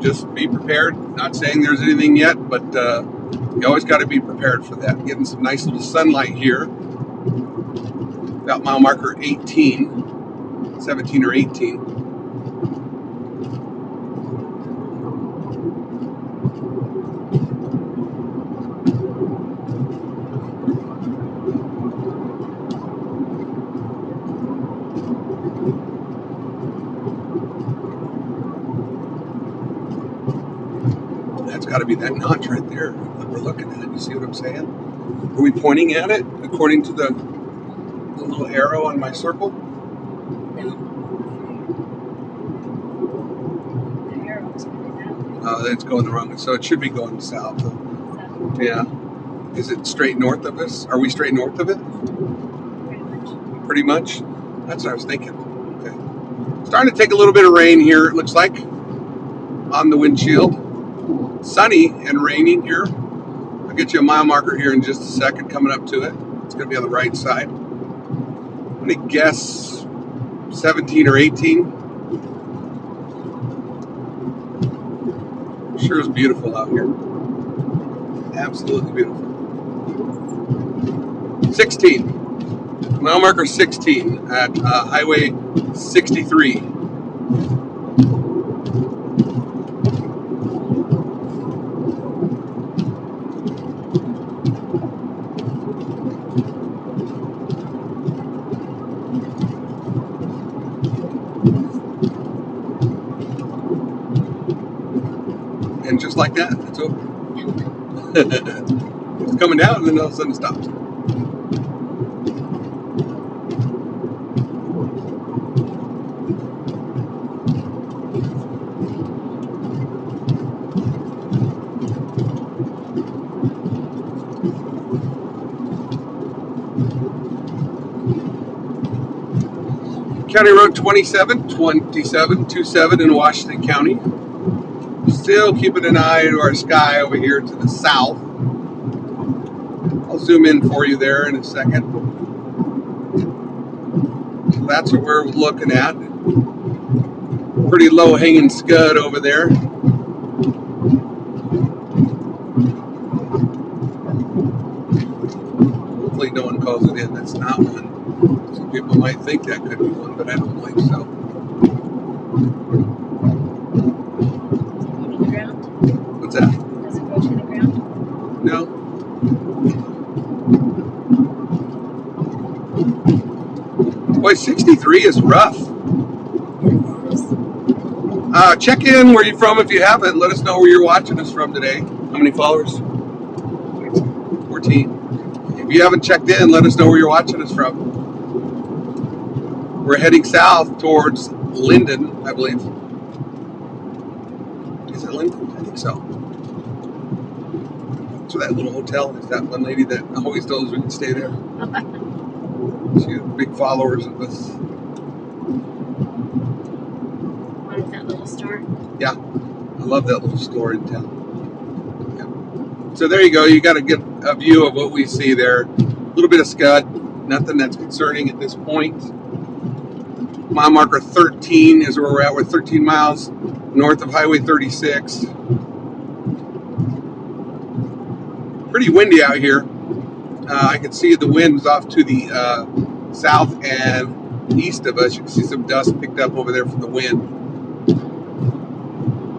just be prepared. Not saying there's anything yet, but you always got to be prepared for that. Getting some nice little sunlight here. About mile marker 18, 17 or 18. That's got to be that notch right there that we're looking at. You see what I'm saying? Are we pointing at it according to the little arrow on my circle? No. The arrow is going down. Oh, that's going the wrong way. So it should be going south. Yeah. Is it straight north of us? Are we straight north of it? Pretty much. That's what I was thinking. Okay. Starting to take a little bit of rain here, it looks like, on the windshield. Sunny and raining here. I'll get you a mile marker here in just a second coming up to it. It's going to be on the right side. I'm going to guess 17 or 18. Sure is beautiful out here. Absolutely beautiful. 16. Mile marker 16 at Highway 63. And just like that, it's over. It's coming down, and then all of a sudden it stops. County Road 2727 in Washington County. Still keeping an eye to our sky over here to the south. I'll zoom in for you there in a second. So that's what we're looking at. Pretty low hanging scud over there. Hopefully no one calls it in. That's not one. Some people might think that could be one, but I don't believe so. What's that? Does it go to the ground? No. Boy, 63 is rough. Check in where you're from if you haven't. Let us know where you're watching us from today. How many followers? 14. If you haven't checked in, let us know where you're watching us from. We're heading south towards Linden, I believe. Is it Linden? I think so. So that little hotel is that one lady that always told us we could stay there. She's big followers of us. One with that little store. Yeah, I love that little store in town. Yeah. So there you go. You got to get a view of what we see there. A little bit of scud. Nothing that's concerning at this point. Mile marker 13 is where we're at. We're 13 miles north of Highway 36. Pretty windy out here. I can see the winds off to the south and east of us. You can see some dust picked up over there from the wind.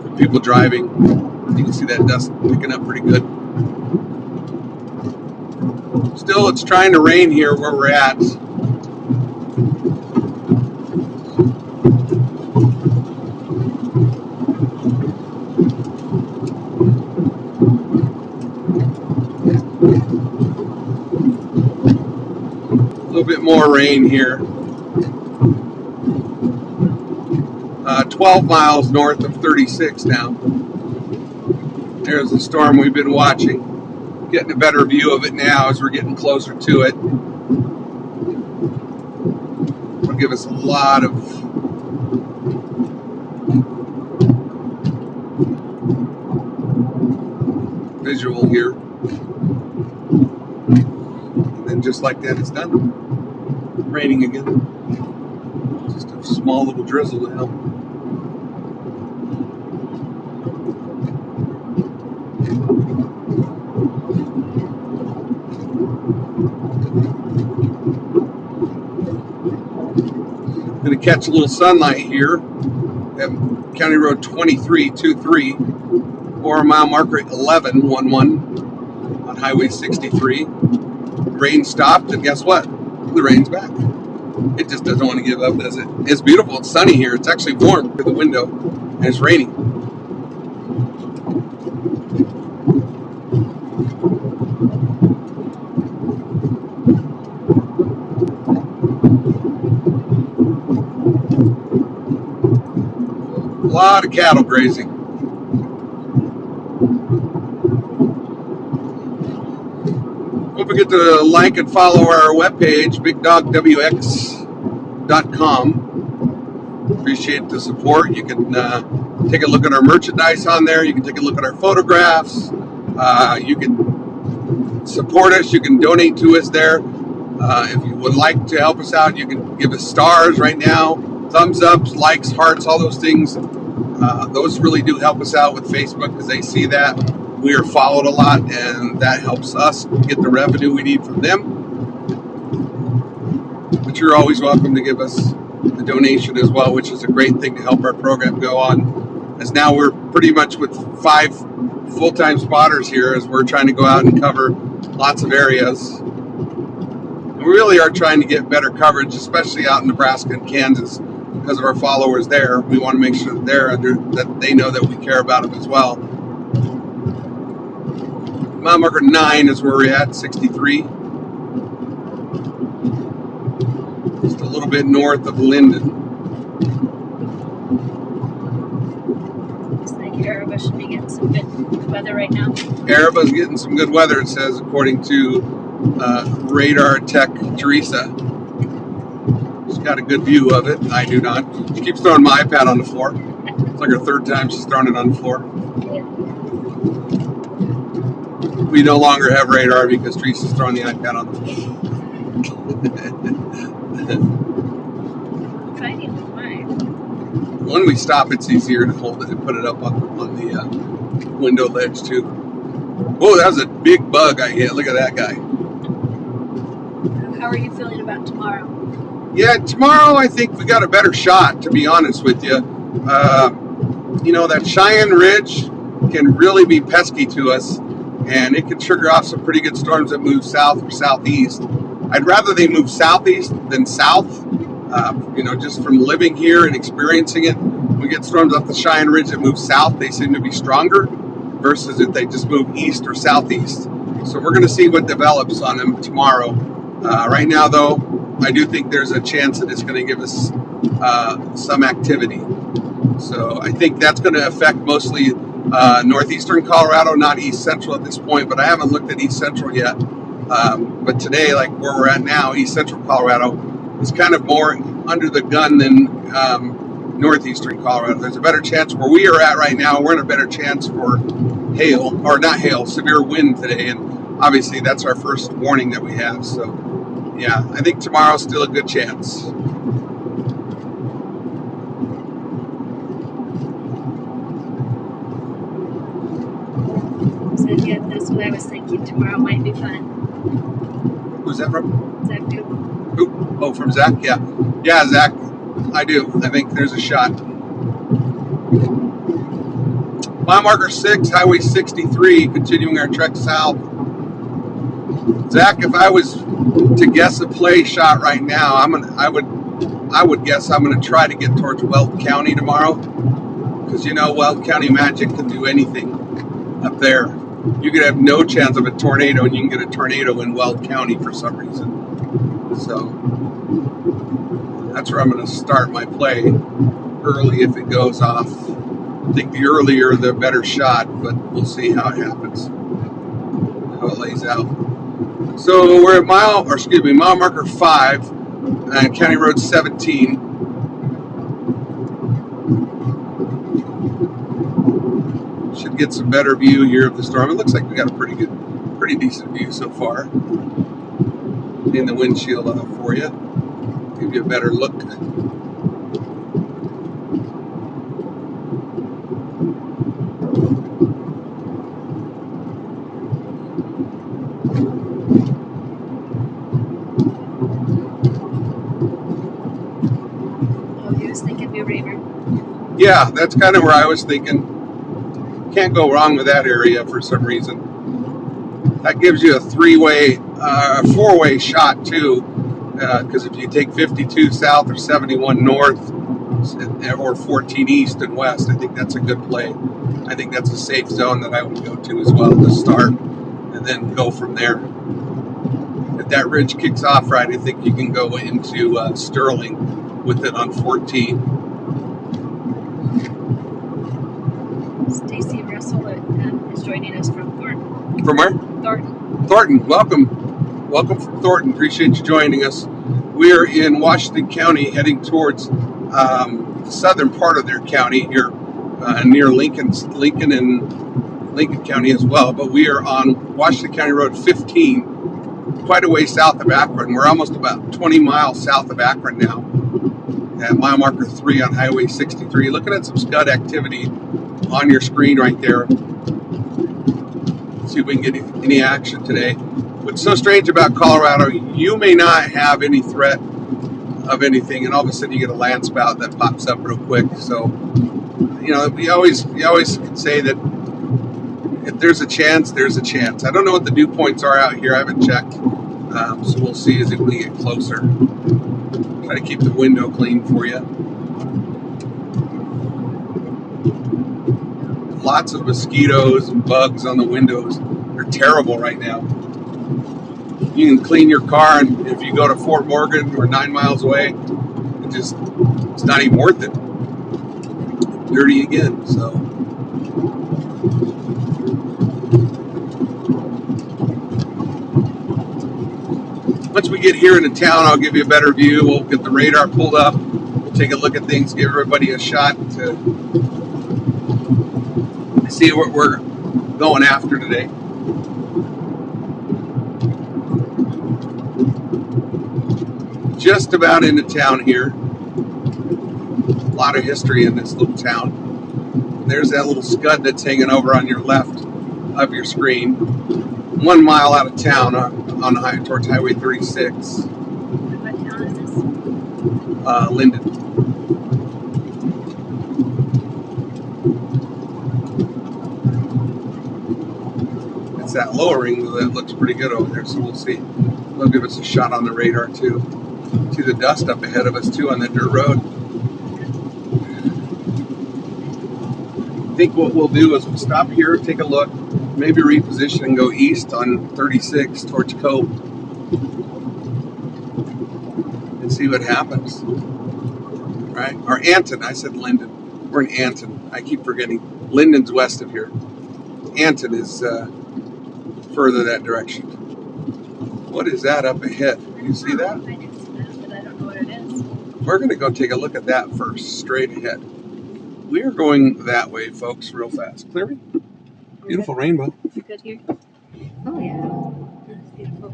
From people driving. You can see that dust picking up pretty good. Still, it's trying to rain here where we're at. A little bit more rain here. 12 miles north of 36 now. There's the storm we've been watching. Getting a better view of it now as we're getting closer to it. It'll give us a lot of visual here. And then just like that, it's done. Raining again. Just a small little drizzle now. Going to catch a little sunlight here at County Road 2323, or mile marker 1111 on Highway 63. Rain stopped, and guess what? The rain's back. It just doesn't want to give up, does it? It's beautiful. It's sunny here. It's actually warm through the window, and it's raining. A lot of cattle grazing. Don't forget to like and follow our webpage, bigdogwx.com. Appreciate the support. You can take a look at our merchandise on there. You can take a look at our photographs. You can support us. You can donate to us there. If you would like to help us out, you can give us stars right now, thumbs ups, likes, hearts, all those things. Those really do help us out with Facebook because they see that we are followed a lot, and that helps us get the revenue we need from them. But you're always welcome to give us the donation as well, which is a great thing to help our program go on. As now we're pretty much with 5 full-time spotters here as we're trying to go out and cover lots of areas. And we really are trying to get better coverage, especially out in Nebraska and Kansas. Because of our followers there, we want to make sure that they know that we care about them as well. Mile marker 9 is where we're at, 63. Just a little bit north of Linden. Looks like Araba should be getting some good weather right now. Araba's getting some good weather, it says, according to radar tech Teresa. She's got a good view of it. I do not. She keeps throwing my iPad on the floor. It's like her 3rd time she's thrown it on the floor. Yeah. We no longer have radar because Teresa's throwing the iPad on the floor. Tiny with mine. When we stop, it's easier to hold it and put it up on the window ledge too. Whoa, that was a big bug I hit. Look at that guy. How are you feeling about tomorrow? Yeah, tomorrow I think we got a better shot, to be honest with you. That Cheyenne Ridge can really be pesky to us, and it can trigger off some pretty good storms that move south or southeast. I'd rather they move southeast than south. Just from living here and experiencing it, we get storms off the Cheyenne Ridge that move south. They seem to be stronger versus if they just move east or southeast. So we're going to see what develops on them tomorrow. Right now, though, I do think there's a chance that it's going to give us some activity. So I think that's going to affect mostly northeastern Colorado, not east central at this point, but I haven't looked at east central yet. But today, like where we're at now, east central Colorado is kind of more under the gun than northeastern Colorado. There's a better chance where we are at right now. We're in a better chance for hail, or not hail, severe wind today. And obviously that's our first warning that we have. So yeah, I think tomorrow's still a good chance. So yeah, that's what I was thinking. Tomorrow might be fun. Who's that from? Zach Duke. Who? Oh, from Zach? Yeah. Yeah, Zach. I do. I think there's a shot. Mile marker 6, Highway 63, continuing our trek south. Zach, if I was to guess a play shot right now, I would guess I'm gonna try to get towards Weld County tomorrow, because you know Weld County Magic can do anything up there. You could have no chance of a tornado, and you can get a tornado in Weld County for some reason. So that's where I'm going to start my play early if it goes off. I think the earlier the better shot, but we'll see how it happens, how it lays out. So we're at mile marker 5, County Road 17. Should get some better view here of the storm. It looks like we got a pretty decent view so far in the windshield for you. Give you a better look. Oh, he was thinking New Raver. Yeah, that's kind of where I was thinking. Can't go wrong with that area for some reason. That gives you a four-way shot too, because if you take 52 south or 71 north or 14 east and west, I think that's a good play. I think that's a safe zone that I would go to as well to start, and then go from there. If that ridge kicks off right, I think you can go into Sterling with it on 14. Stacy Russell is joining us from Thornton. From where? Thornton. Welcome from Thornton. Appreciate you joining us. We're in Washington County, heading towards the southern part of their county here, near Lincoln and Lincoln County as well. But we are on Washington County Road 15, quite a way south of Akron. We're almost about 20 miles south of Akron now, at mile marker 3 on Highway 63. Looking at some scud activity on your screen right there. See if we can get any action today. What's so strange about Colorado, you may not have any threat of anything, and all of a sudden you get a land spout that pops up real quick. So, you know, we always can say that if there's a chance, there's a chance. I don't know what the dew points are out here. I haven't checked. So we'll see as we get closer. Try to keep the window clean for you. Lots of mosquitoes and bugs on the windows. They're terrible right now. You can clean your car, and if you go to Fort Morgan or 9 miles away, it's not even worth it. Dirty again. So once we get here into town, I'll give you a better view. We'll get the radar pulled up. We'll take a look at things, give everybody a shot to see what we're going after today. Just about into town here. A lot of history in this little town. There's that little scud that's hanging over on your left of your screen. 1 mile out of town on towards Highway 36. What town is this? Linden. It's that lowering that looks pretty good over there, so we'll see. They'll give us a shot on the radar too. See the dust up ahead of us too on that dirt road. I think what we'll do is we'll stop here, take a look, maybe reposition and go east on 36 towards Colby and see what happens. Right? Or Anton. I said Linden. We're in Anton. I keep forgetting. Linden's west of here. Anton is further that direction. What is that up ahead? You see that? I didn't see that, but I don't know what it is. We're going to go take a look at that first, straight ahead. We are going that way, folks, real fast. Clear me? Beautiful rainbow. Is it good here? Oh, yeah. That's beautiful.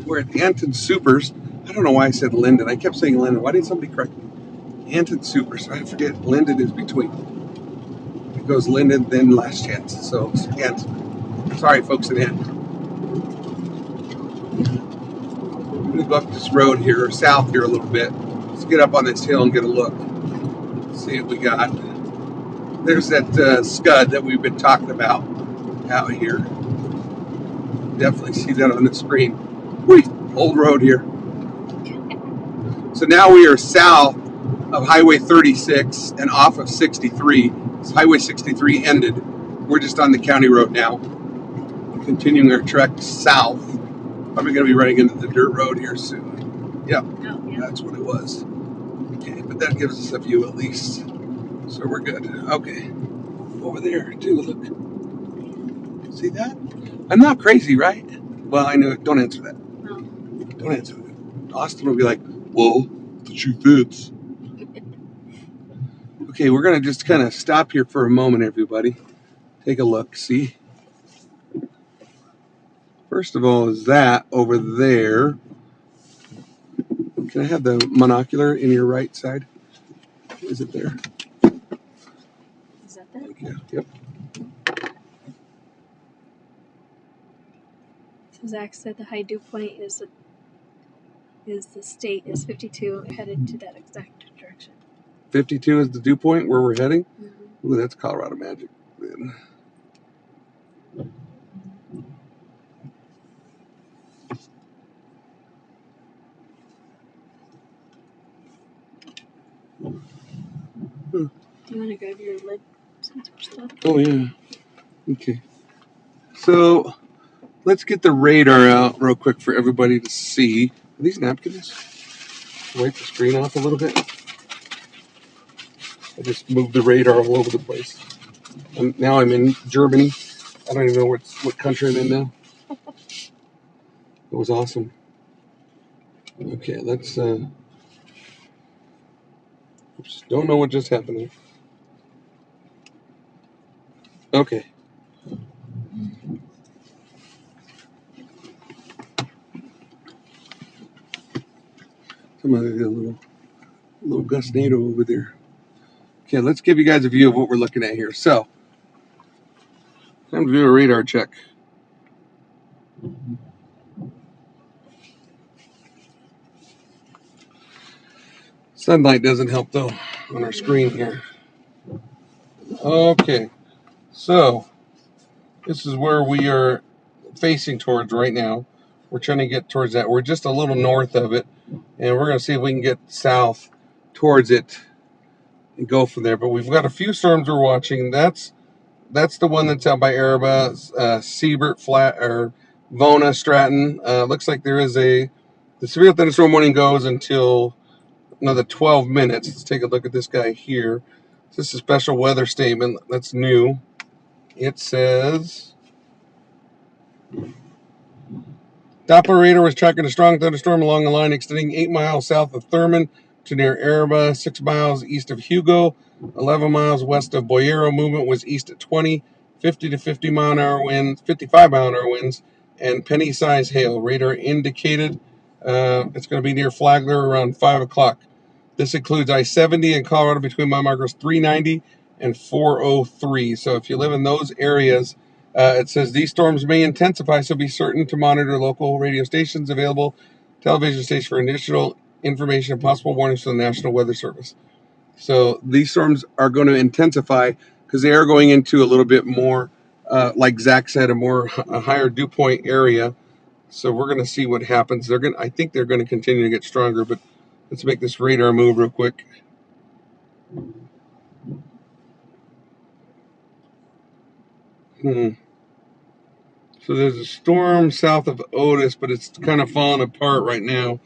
We're at Anton Supers. I don't know why I said Linden. I kept saying Linden. Why didn't somebody correct me? Anton Supers. I forget. Linden is between. It goes Linden, then Last Chance. So it's Anton. Sorry, folks at Anton. I'm going to go up this road here, or south here a little bit. Let's get up on this hill and get a look. See what we got. There's that scud that we've been talking about out here. definitely see that on the screen. Whee! Old road here. So now we are south of Highway 36 and off of 63. So Highway 63 ended. We're just on the county road now, continuing our trek south. Probably going to be running into the dirt road here soon. Yep, that's what it was. Okay, but that gives us a view at least. So we're good. Okay, over there too, look. See that? I'm not crazy, right? Well, I know. Don't answer that. No. Don't answer that. Austin will be like, well, the shoe fits. Okay, we're going to just kind of stop here for a moment, everybody. Take a look, see? First of all, is that over there. Can I have the monocular in your right side? Is it there? Is that that? Yeah, yep. So Zach said the high dew point is the state is 52, headed to that exact direction. 52 is the dew point where we're heading? Mm-hmm. Ooh, that's Colorado magic. Then. Do you want to grab your lid since we're still? Oh, yeah. Okay. So, let's get the radar out real quick for everybody to see. Are these napkins? Wipe the screen off a little bit. I just moved the radar all over the place. And now I'm in Germany. I don't even know what country I'm in now. It was awesome. Okay, let's. Oops, don't know what just happened here. Okay. Somebody did a little gustnado over there. Okay, let's give you guys a view of what we're looking at here. So, time to do a radar check. Sunlight doesn't help though on our screen here. Okay, so this is where we are facing towards right now. We're trying to get towards that. We're just a little north of it, and we're going to see if we can get south towards it and go from there. But we've got a few storms we're watching. That's the one that's out by Araba, Siebert, Flat, or Vona, Stratton. Looks like there is the severe thunderstorm warning goes until another 12 minutes. Let's take a look at this guy here. This is a special weather statement that's new. It says Doppler radar was tracking a strong thunderstorm along a line extending 8 miles south of Thurman to near Araba, 6 miles east of Hugo, 11 miles west of Boyero. Movement was east at 20, 50 to 50 mile an hour winds, 55 mile an hour winds, and penny size hail. Radar indicated it's going to be near Flagler around 5 o'clock. This includes I-70 in Colorado between mile markers 390 and 403. So if you live in those areas, it says these storms may intensify, so be certain to monitor local radio stations, available television stations for additional information and possible warnings from the National Weather Service. So these storms are going to intensify because they are going into a little bit more, like Zach said, a higher dew point area. So we're going to see what happens. I think they're going to continue to get stronger, but let's make this radar move real quick. So there's a storm south of Otis, but it's kind of falling apart right now.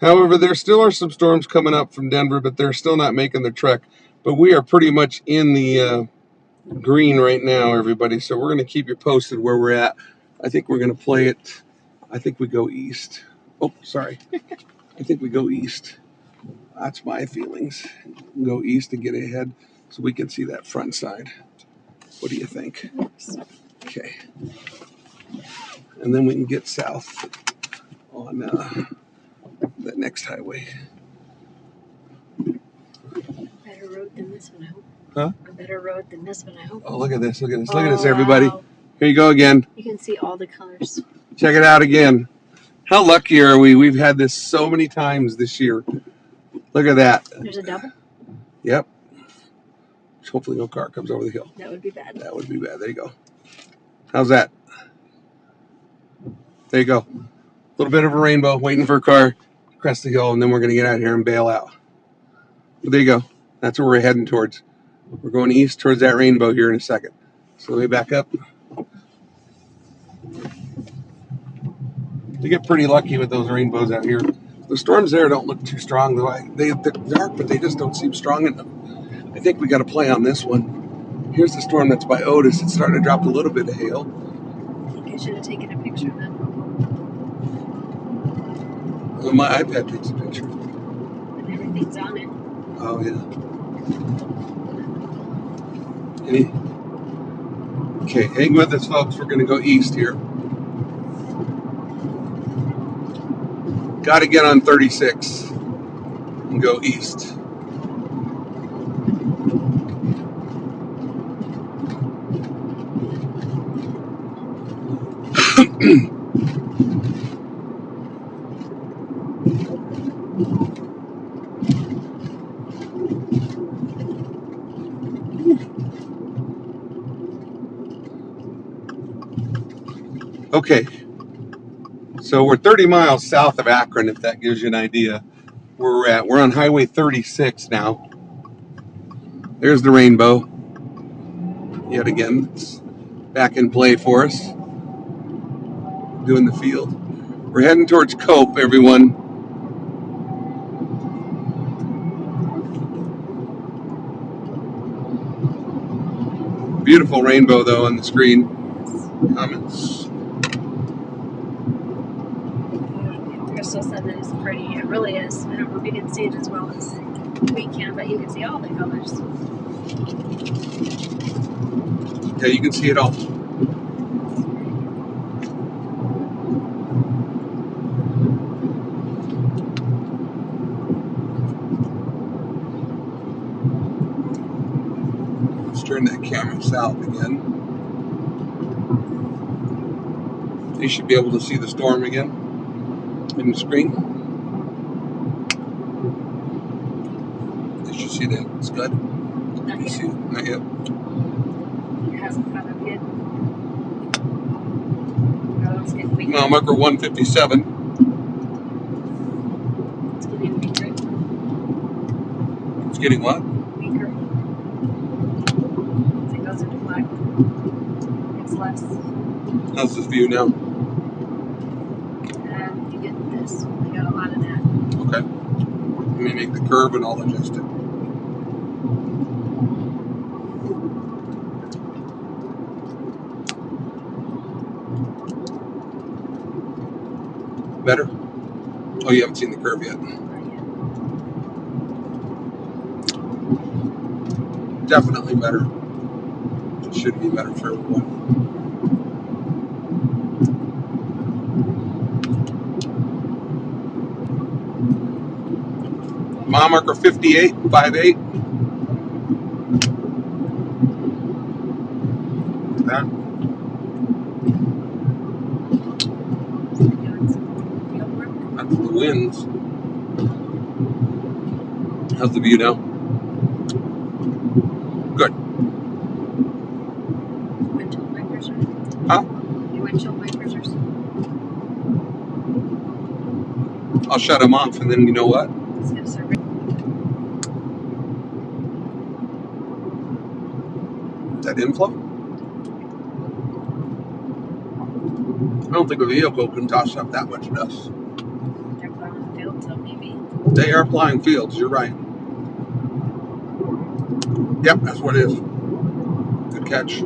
However, there still are some storms coming up from Denver, but they're still not making the trek. But we are pretty much in the green right now, everybody. So we're going to keep you posted where we're at. I think we're going to play it. I think we go east. Oh, sorry. I think we go east. That's my feelings. Go east and get ahead so we can see that front side. What do you think? Okay. And then we can get south on the next highway. Better road than this one, I hope. Huh? A better road than this one, I hope. Oh, look at this. Look at this. Oh, Look at this, everybody. wow. Here you go again. You can see all the colors. Check it out again. How lucky are we? We've had this so many times this year. Look at that. There's a double? Yep. Hopefully no car comes over the hill. That would be bad. That would be bad. There you go. How's that? There you go. A little bit of a rainbow, waiting for a car to crest the hill, and then we're going to get out of here and bail out. But there you go. That's where we're heading towards. We're going east towards that rainbow here in a second. So let me back up. They get pretty lucky with those rainbows out here. The storms there don't look too strong, though. They're dark, but they just don't seem strong enough. I think we got to play on this one. Here's the storm that's by Otis. It's starting to drop a little bit of hail. I think I should have taken a picture of that. Well, my iPad takes a picture. And everything's on it. Oh, yeah. Okay, hang with us, folks. We're going to go east here. Got to get on 36 and go east. Okay, so we're 30 miles south of Akron, if that gives you an idea where we're at. We're on Highway 36 now. There's the rainbow. Yet again, it's back in play for us. Doing the field. We're heading towards Cope, everyone. Beautiful rainbow, though, on the screen. Comments. Crystal said that it's pretty. It really is. I don't know if you can see it as well as we can, but you can see all the colors. Yeah, you can see it all. Let's turn that camera south again. You should be able to see the storm again in the screen. Did you see that scud? Not yet. See it? Not yet. It hasn't caught up yet. Oh, it's getting weaker. Mile marker 157. It's getting weaker. It's getting what? Weaker. As it goes into black, it's less. How's this view now? You get this. We got a lot of that. Okay. Let me make the curve and I'll adjust it. Better? Oh, you haven't seen the curve yet. Definitely better. It should be better for everyone. Mile marker 58, 58. That. That's the winds. How's the view now? Good. Windshield wipers are. Huh? Your windshield wipers are. I'll shut them off and then you know what? It's gonna start. That inflow? I don't think a vehicle can toss up that much dust. They're plowing the field, so maybe. They are plowing fields, you're right. Yep, that's what it is. Good catch.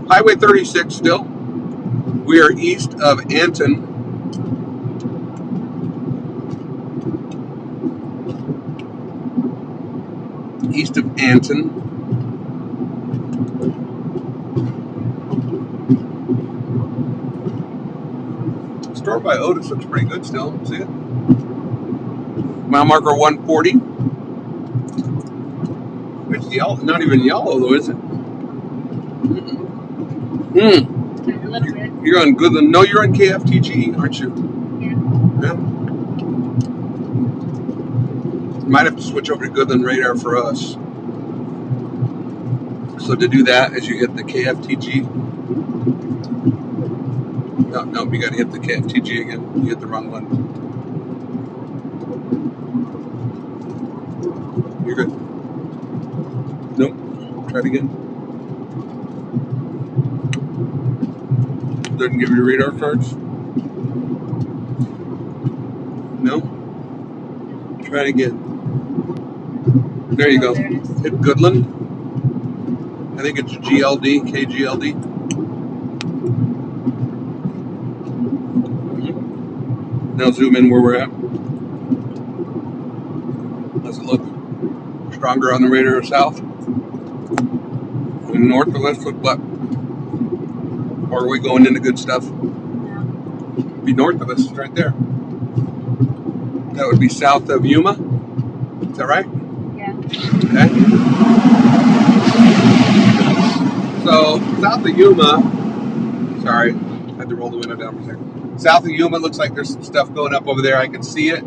Highway 36 still. We are east of Anton. East of Anton. Storm by Otis looks pretty good still. See it? Mile marker 140. It's yellow. Not even yellow though, is it? A little bit. You're on good. No, you're on KFTG, aren't you? Yeah. Yeah. Might have to switch over to Goodland radar for us. So to do that, as you hit the KFTG, no, you got to hit the KFTG again. You hit the wrong one. You're good. Nope. Try it again. Doesn't give you radar cards. No. Try it again. There you go. There it is. Hit Goodland. I think it's GLD, KGLD. Now zoom in where we're at. Does it look stronger on the radar south? And north or west look what? Or are we going into good stuff? No. Be north of us, it's right there. That would be south of Yuma. Is that right? Yeah. Okay. So south of Yuma, sorry, I had to roll the window down for a second. South of Yuma looks like there's some stuff going up over there. I can see it.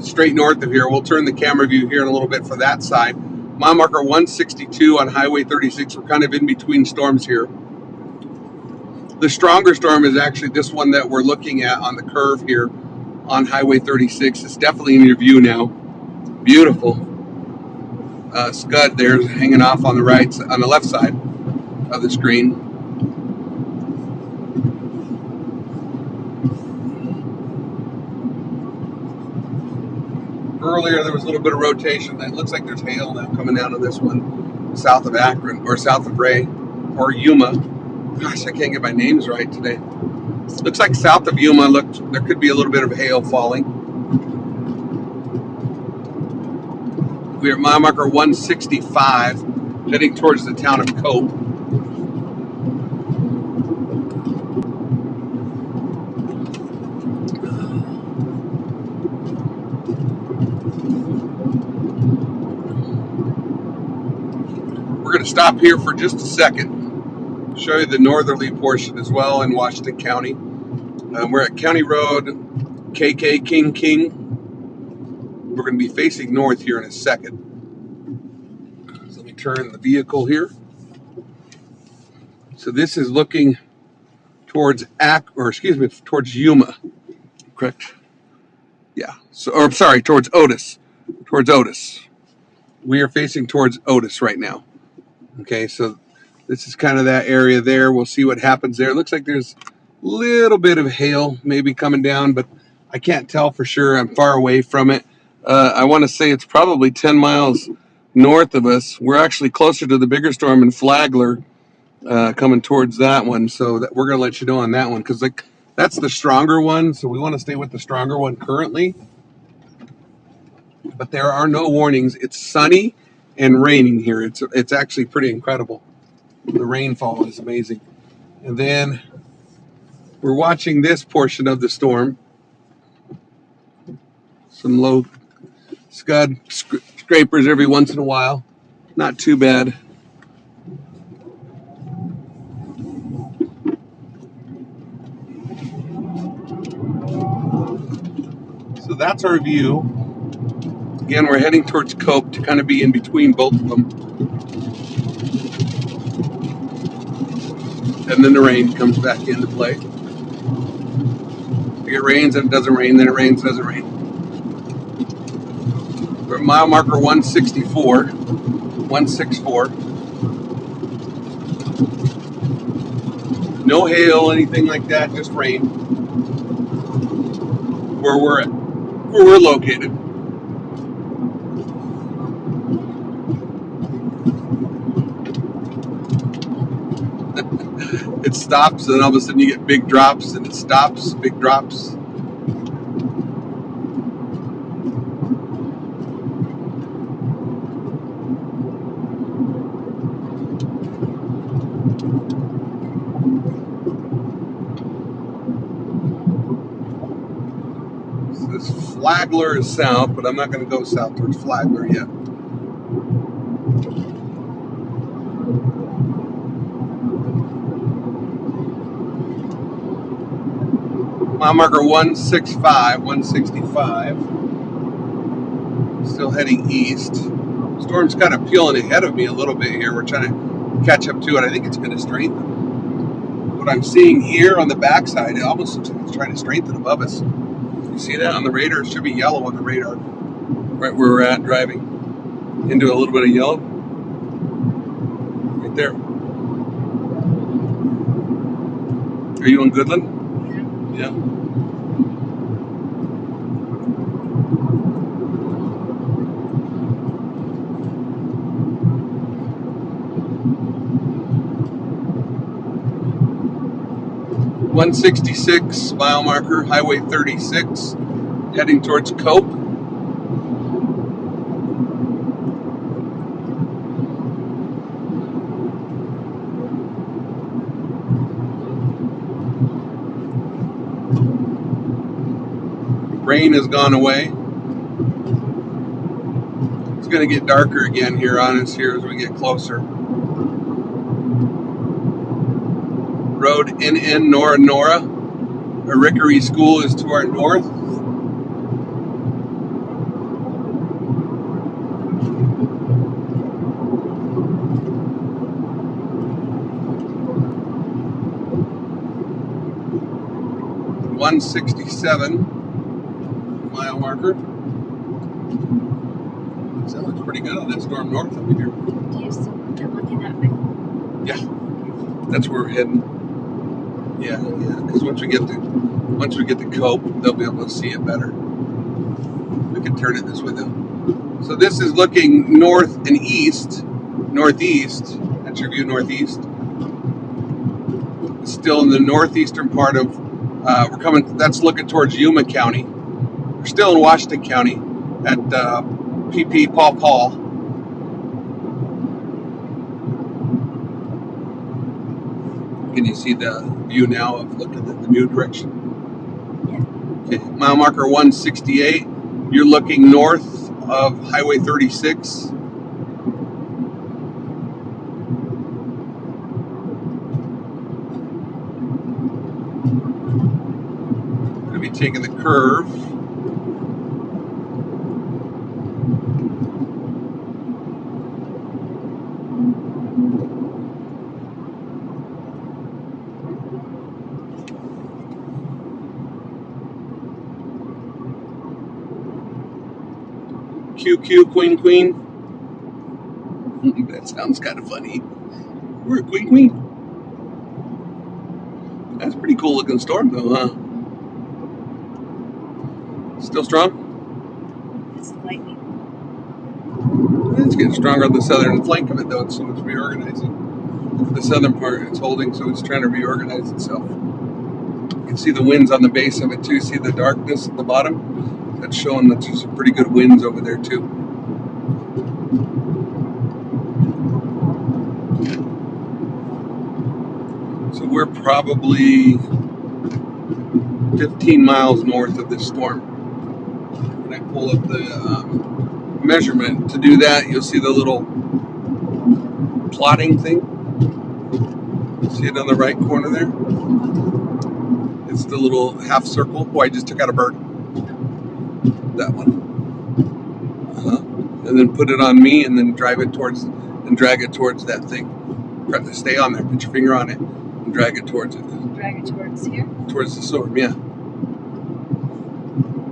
Straight north of here. We'll turn the camera view here in a little bit for that side. Mile marker 162 on Highway 36. We're kind of in between storms here. The stronger storm is actually this one that we're looking at on the curve here on Highway 36. It's definitely in your view now. Beautiful. Scud there's hanging off on the right, on the left side of the screen. Earlier there was a little bit of rotation. It looks like there's hail now coming down on this one, south of Akron or south of Ray or Yuma. Gosh, I can't get my names right today. Looks like south of Yuma. There could be a little bit of hail falling. We're at mile marker 165, heading towards the town of Cope. We're going to stop here for just a second, show you the northerly portion as well in Washington County. We're at County Road KK King. We're going to be facing north here in a second. So let me turn the vehicle here. So this is looking towards towards Yuma, correct? Yeah. Towards Otis. Towards Otis. We are facing towards Otis right now. Okay, so this is kind of that area there. We'll see what happens there. It looks like there's a little bit of hail maybe coming down, but I can't tell for sure. I'm far away from it. I want to say it's probably 10 miles north of us. We're actually closer to the bigger storm in Flagler, coming towards that one. So that we're going to let you know on that one because that's the stronger one. So we want to stay with the stronger one currently. But there are no warnings. It's sunny and raining here. It's actually pretty incredible. The rainfall is amazing. And then we're watching this portion of the storm. Some low scud scrapers every once in a while. Not too bad. So that's our view. Again, we're heading towards Cope to kind of be in between both of them. And then the rain comes back into play. It rains and it doesn't rain, then it rains, doesn't rain. We're at mile marker 164. No hail, anything like that, just rain. Where we're located. It stops, and all of a sudden you get big drops, and it stops, big drops. So this Flagler is south, but I'm not going to go south towards Flagler yet. Mile marker 165. Still heading east. Storm's kind of peeling ahead of me a little bit here. We're trying to catch up to it. I think it's going to strengthen. What I'm seeing here on the backside, it almost looks like it's trying to strengthen above us. You see that on the radar? It should be yellow on the radar. Right where we're at, driving into a little bit of yellow. Right there. Are you in Goodland? Yeah. Yeah. 166 mile marker, Highway 36, heading towards Cope. Rain has gone away. It's going to get darker again here on us here as we get closer. Road NN Nora. Rickery School is to our north. .167 mile marker. So that looks pretty good on that storm north of here. Do you still get looking that way? Yeah, that's where we're heading. Yeah, because once we get to Cope, they'll be able to see it better. We can turn it this way though. So this is looking north and east, northeast. That's your view northeast. It's still in the northeastern part of. We're coming. That's looking towards Yuma County. We're still in Washington County at PP Paw Paw. Can you see the view now of looking at the new direction? Yeah. Okay, mile marker 168. You're looking north of Highway 36. Going to be taking the curve. QQ Queen. That sounds kind of funny. We're a Queen. That's a pretty cool looking storm though, huh? Still strong? It's lightning. It's getting stronger on the southern flank of it though, so it's reorganizing. The southern part it's holding, so it's trying to reorganize itself. You can see the winds on the base of it too. See the darkness at the bottom? That's showing that there's some pretty good winds over there too. So we're probably 15 miles north of this storm. When I pull up the measurement to do that, you'll see the little plotting thing. See it on the right corner there? It's the little half circle. Oh, I just took out a bird. That one. And then put it on me and then drag it towards that thing. Stay on there, put your finger on it and drag it towards it. Drag it towards here? Towards the storm, yeah.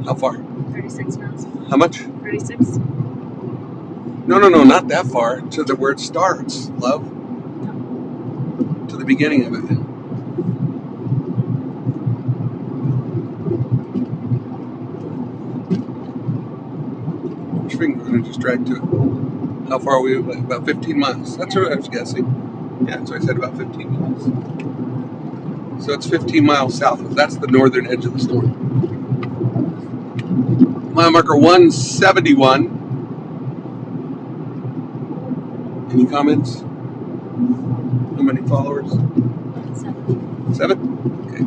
How far? 36 miles. How much? 36. No, not that far. To where it starts, love. To the beginning of it. Finger and just drag to it. How far are we? About 15 miles. That's what I was guessing. Yeah, so I said about 15 miles. So it's 15 miles south. That's the northern edge of the storm. Mile marker 171. Any comments? How many followers? 7? Okay.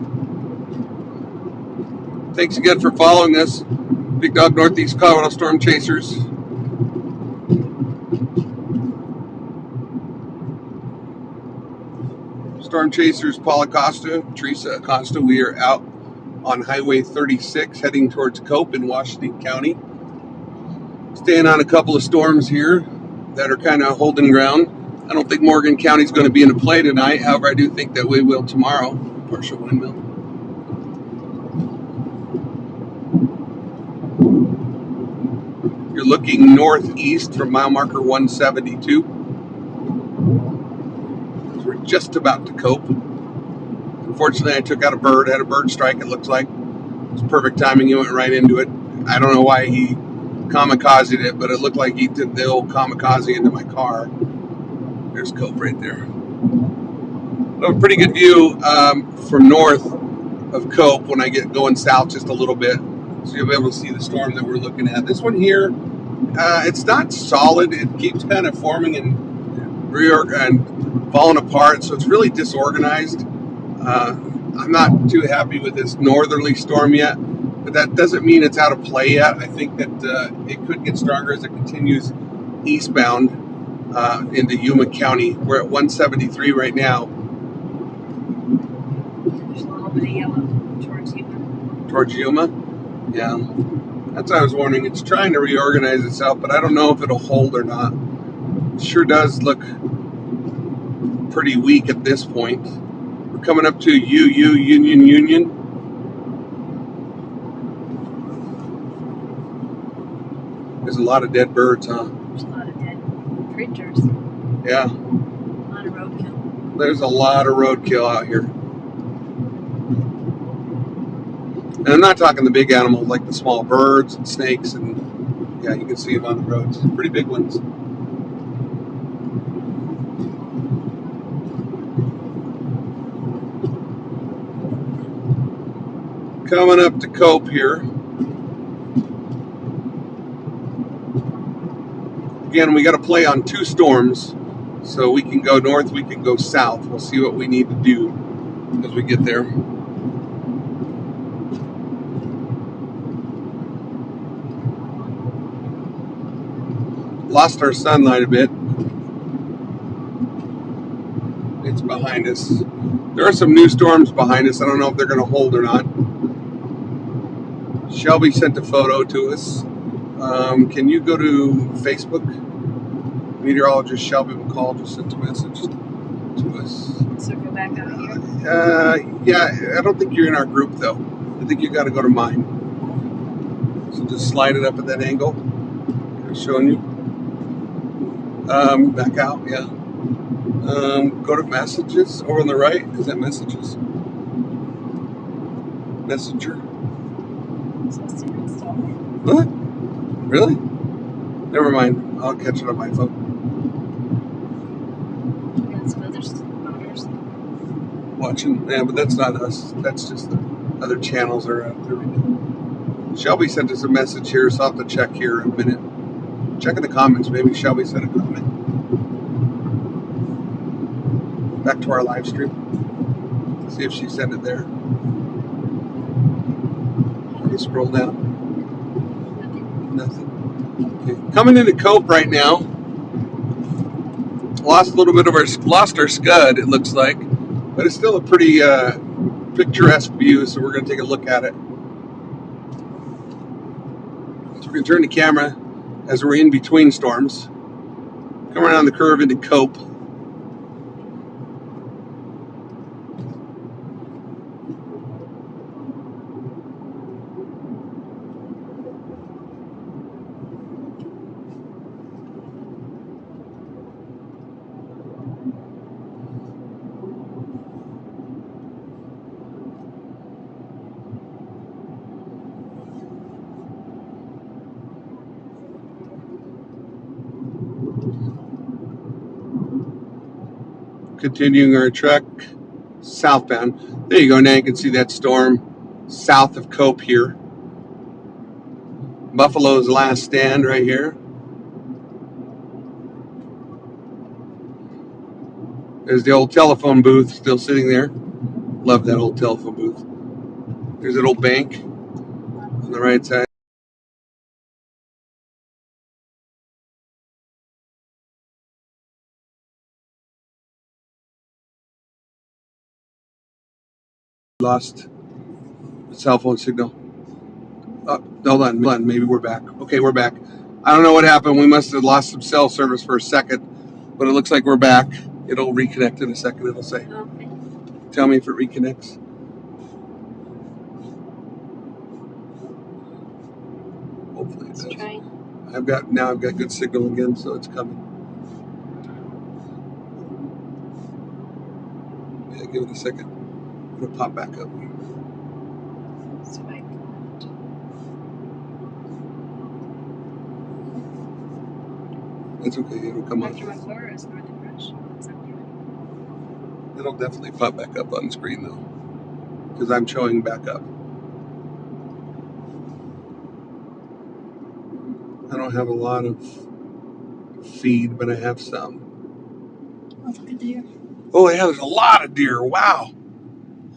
Thanks again for following us. Big Dog Northeast Colorado Storm Chasers. Storm Chasers Paul Acosta, Teresa Acosta. We are out on Highway 36 heading towards Cope in Washington County. Staying on a couple of storms here that are kind of holding ground. I don't think Morgan County's going to be in a play tonight. However, I do think that we will tomorrow. Partial windmill. You're looking northeast from mile marker 172. We're just about to cope. Unfortunately, I took out a bird. Had a bird strike, it looks like. It was perfect timing. He went right into it. I don't know why he kamikazed it, but it looked like he did the old kamikaze into my car. There's Cope right there. I have a pretty good view from north of Cope when I get going south just a little bit. So you'll be able to see the storm that we're looking at. This one here, it's not solid. It keeps kind of forming and falling apart, so it's really disorganized. I'm not too happy with this northerly storm yet, but that doesn't mean it's out of play yet. I think that it could get stronger as it continues eastbound into Yuma County. We're at 173 right now. There's a little bit of yellow towards Yuma. Towards Yuma? Yeah. That's what I was wondering. It's trying to reorganize itself, but I don't know if it'll hold or not. It sure does look pretty weak at this point. We're coming up to Union. There's a lot of dead birds, huh? There's a lot of dead creatures. Yeah. A lot of roadkill. There's a lot of roadkill out here. And I'm not talking the big animals like the small birds and snakes, and yeah, you can see them on the roads. Pretty big ones. Coming up to Cope here. Again, we got to play on two storms, so we can go north, we can go south. We'll see what we need to do as we get there. Lost our sunlight a bit. It's behind us. There are some new storms behind us. I don't know if they're going to hold or not. Shelby sent a photo to us. Can you go to Facebook? Meteorologist Shelby McCall just sent a message to us. Circle back out here. Yeah, I don't think you're in our group though. I think you got to go to mine. So just slide it up at that angle. I'm showing you. Back out, yeah. Go to messages over on the right. Is that messages? Messenger. What? Really? Never mind. I'll catch it on my phone. And some other spotters. Watching. Yeah, but that's not us. That's just the other channels are out there right now. Shelby sent us a message here, so I'll have to check here in a minute. Check in the comments. Maybe Shelby sent a comment. Back to our live stream. See if she sent it there. Let me scroll down. Nothing. Okay. Coming into Cope right now. Lost our scud, it looks like, but it's still a pretty picturesque view. So we're going to take a look at it. So we're going to turn the camera as we're in between storms. Come around the curve into Cope. Continuing our trek southbound. There you go. Now you can see that storm south of Cope here. Buffalo's last stand right here. There's the old telephone booth still sitting there. Love that old telephone booth. There's an old bank on the right side. Lost the cell phone signal. Oh, hold on. Maybe we're back. Okay, we're back. I don't know what happened. We must have lost some cell service for a second, but it looks like we're back. It'll reconnect in a second. It'll say, Okay. tell me if it reconnects. Hopefully it Let's does. try. I've got good signal again, so it's coming. Yeah, give it a second. It'll pop back up. That's what I got. It's okay. It'll come Dr. up. McClure is Northern Rush. What's up here? It'll definitely pop back up on the screen though, because I'm showing back up. I don't have a lot of feed, but I have some. Oh, look at there. Oh yeah, there's a lot of deer. Wow.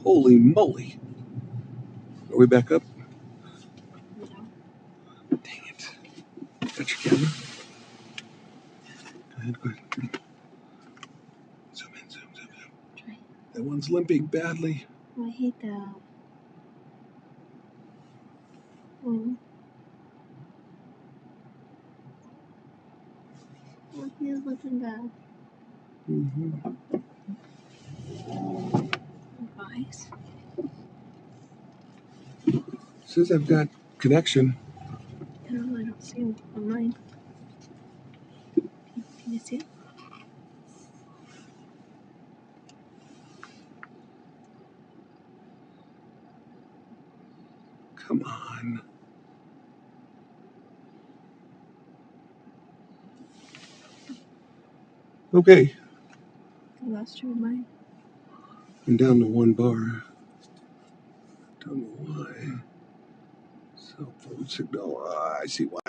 Holy moly. Are we back up? No. Dang it. Got your camera? Go ahead, go ahead. Zoom in, zoom. Try. That one's limping badly. Oh, I hate that. Oh, he is looking bad. Mm-hmm. Advice. Says I've got connection. I don't see him on mine. Can you see it? Come on. Okay. I lost you on mine. I'm down to one bar. Don't know why. Cell phone signal. I see why.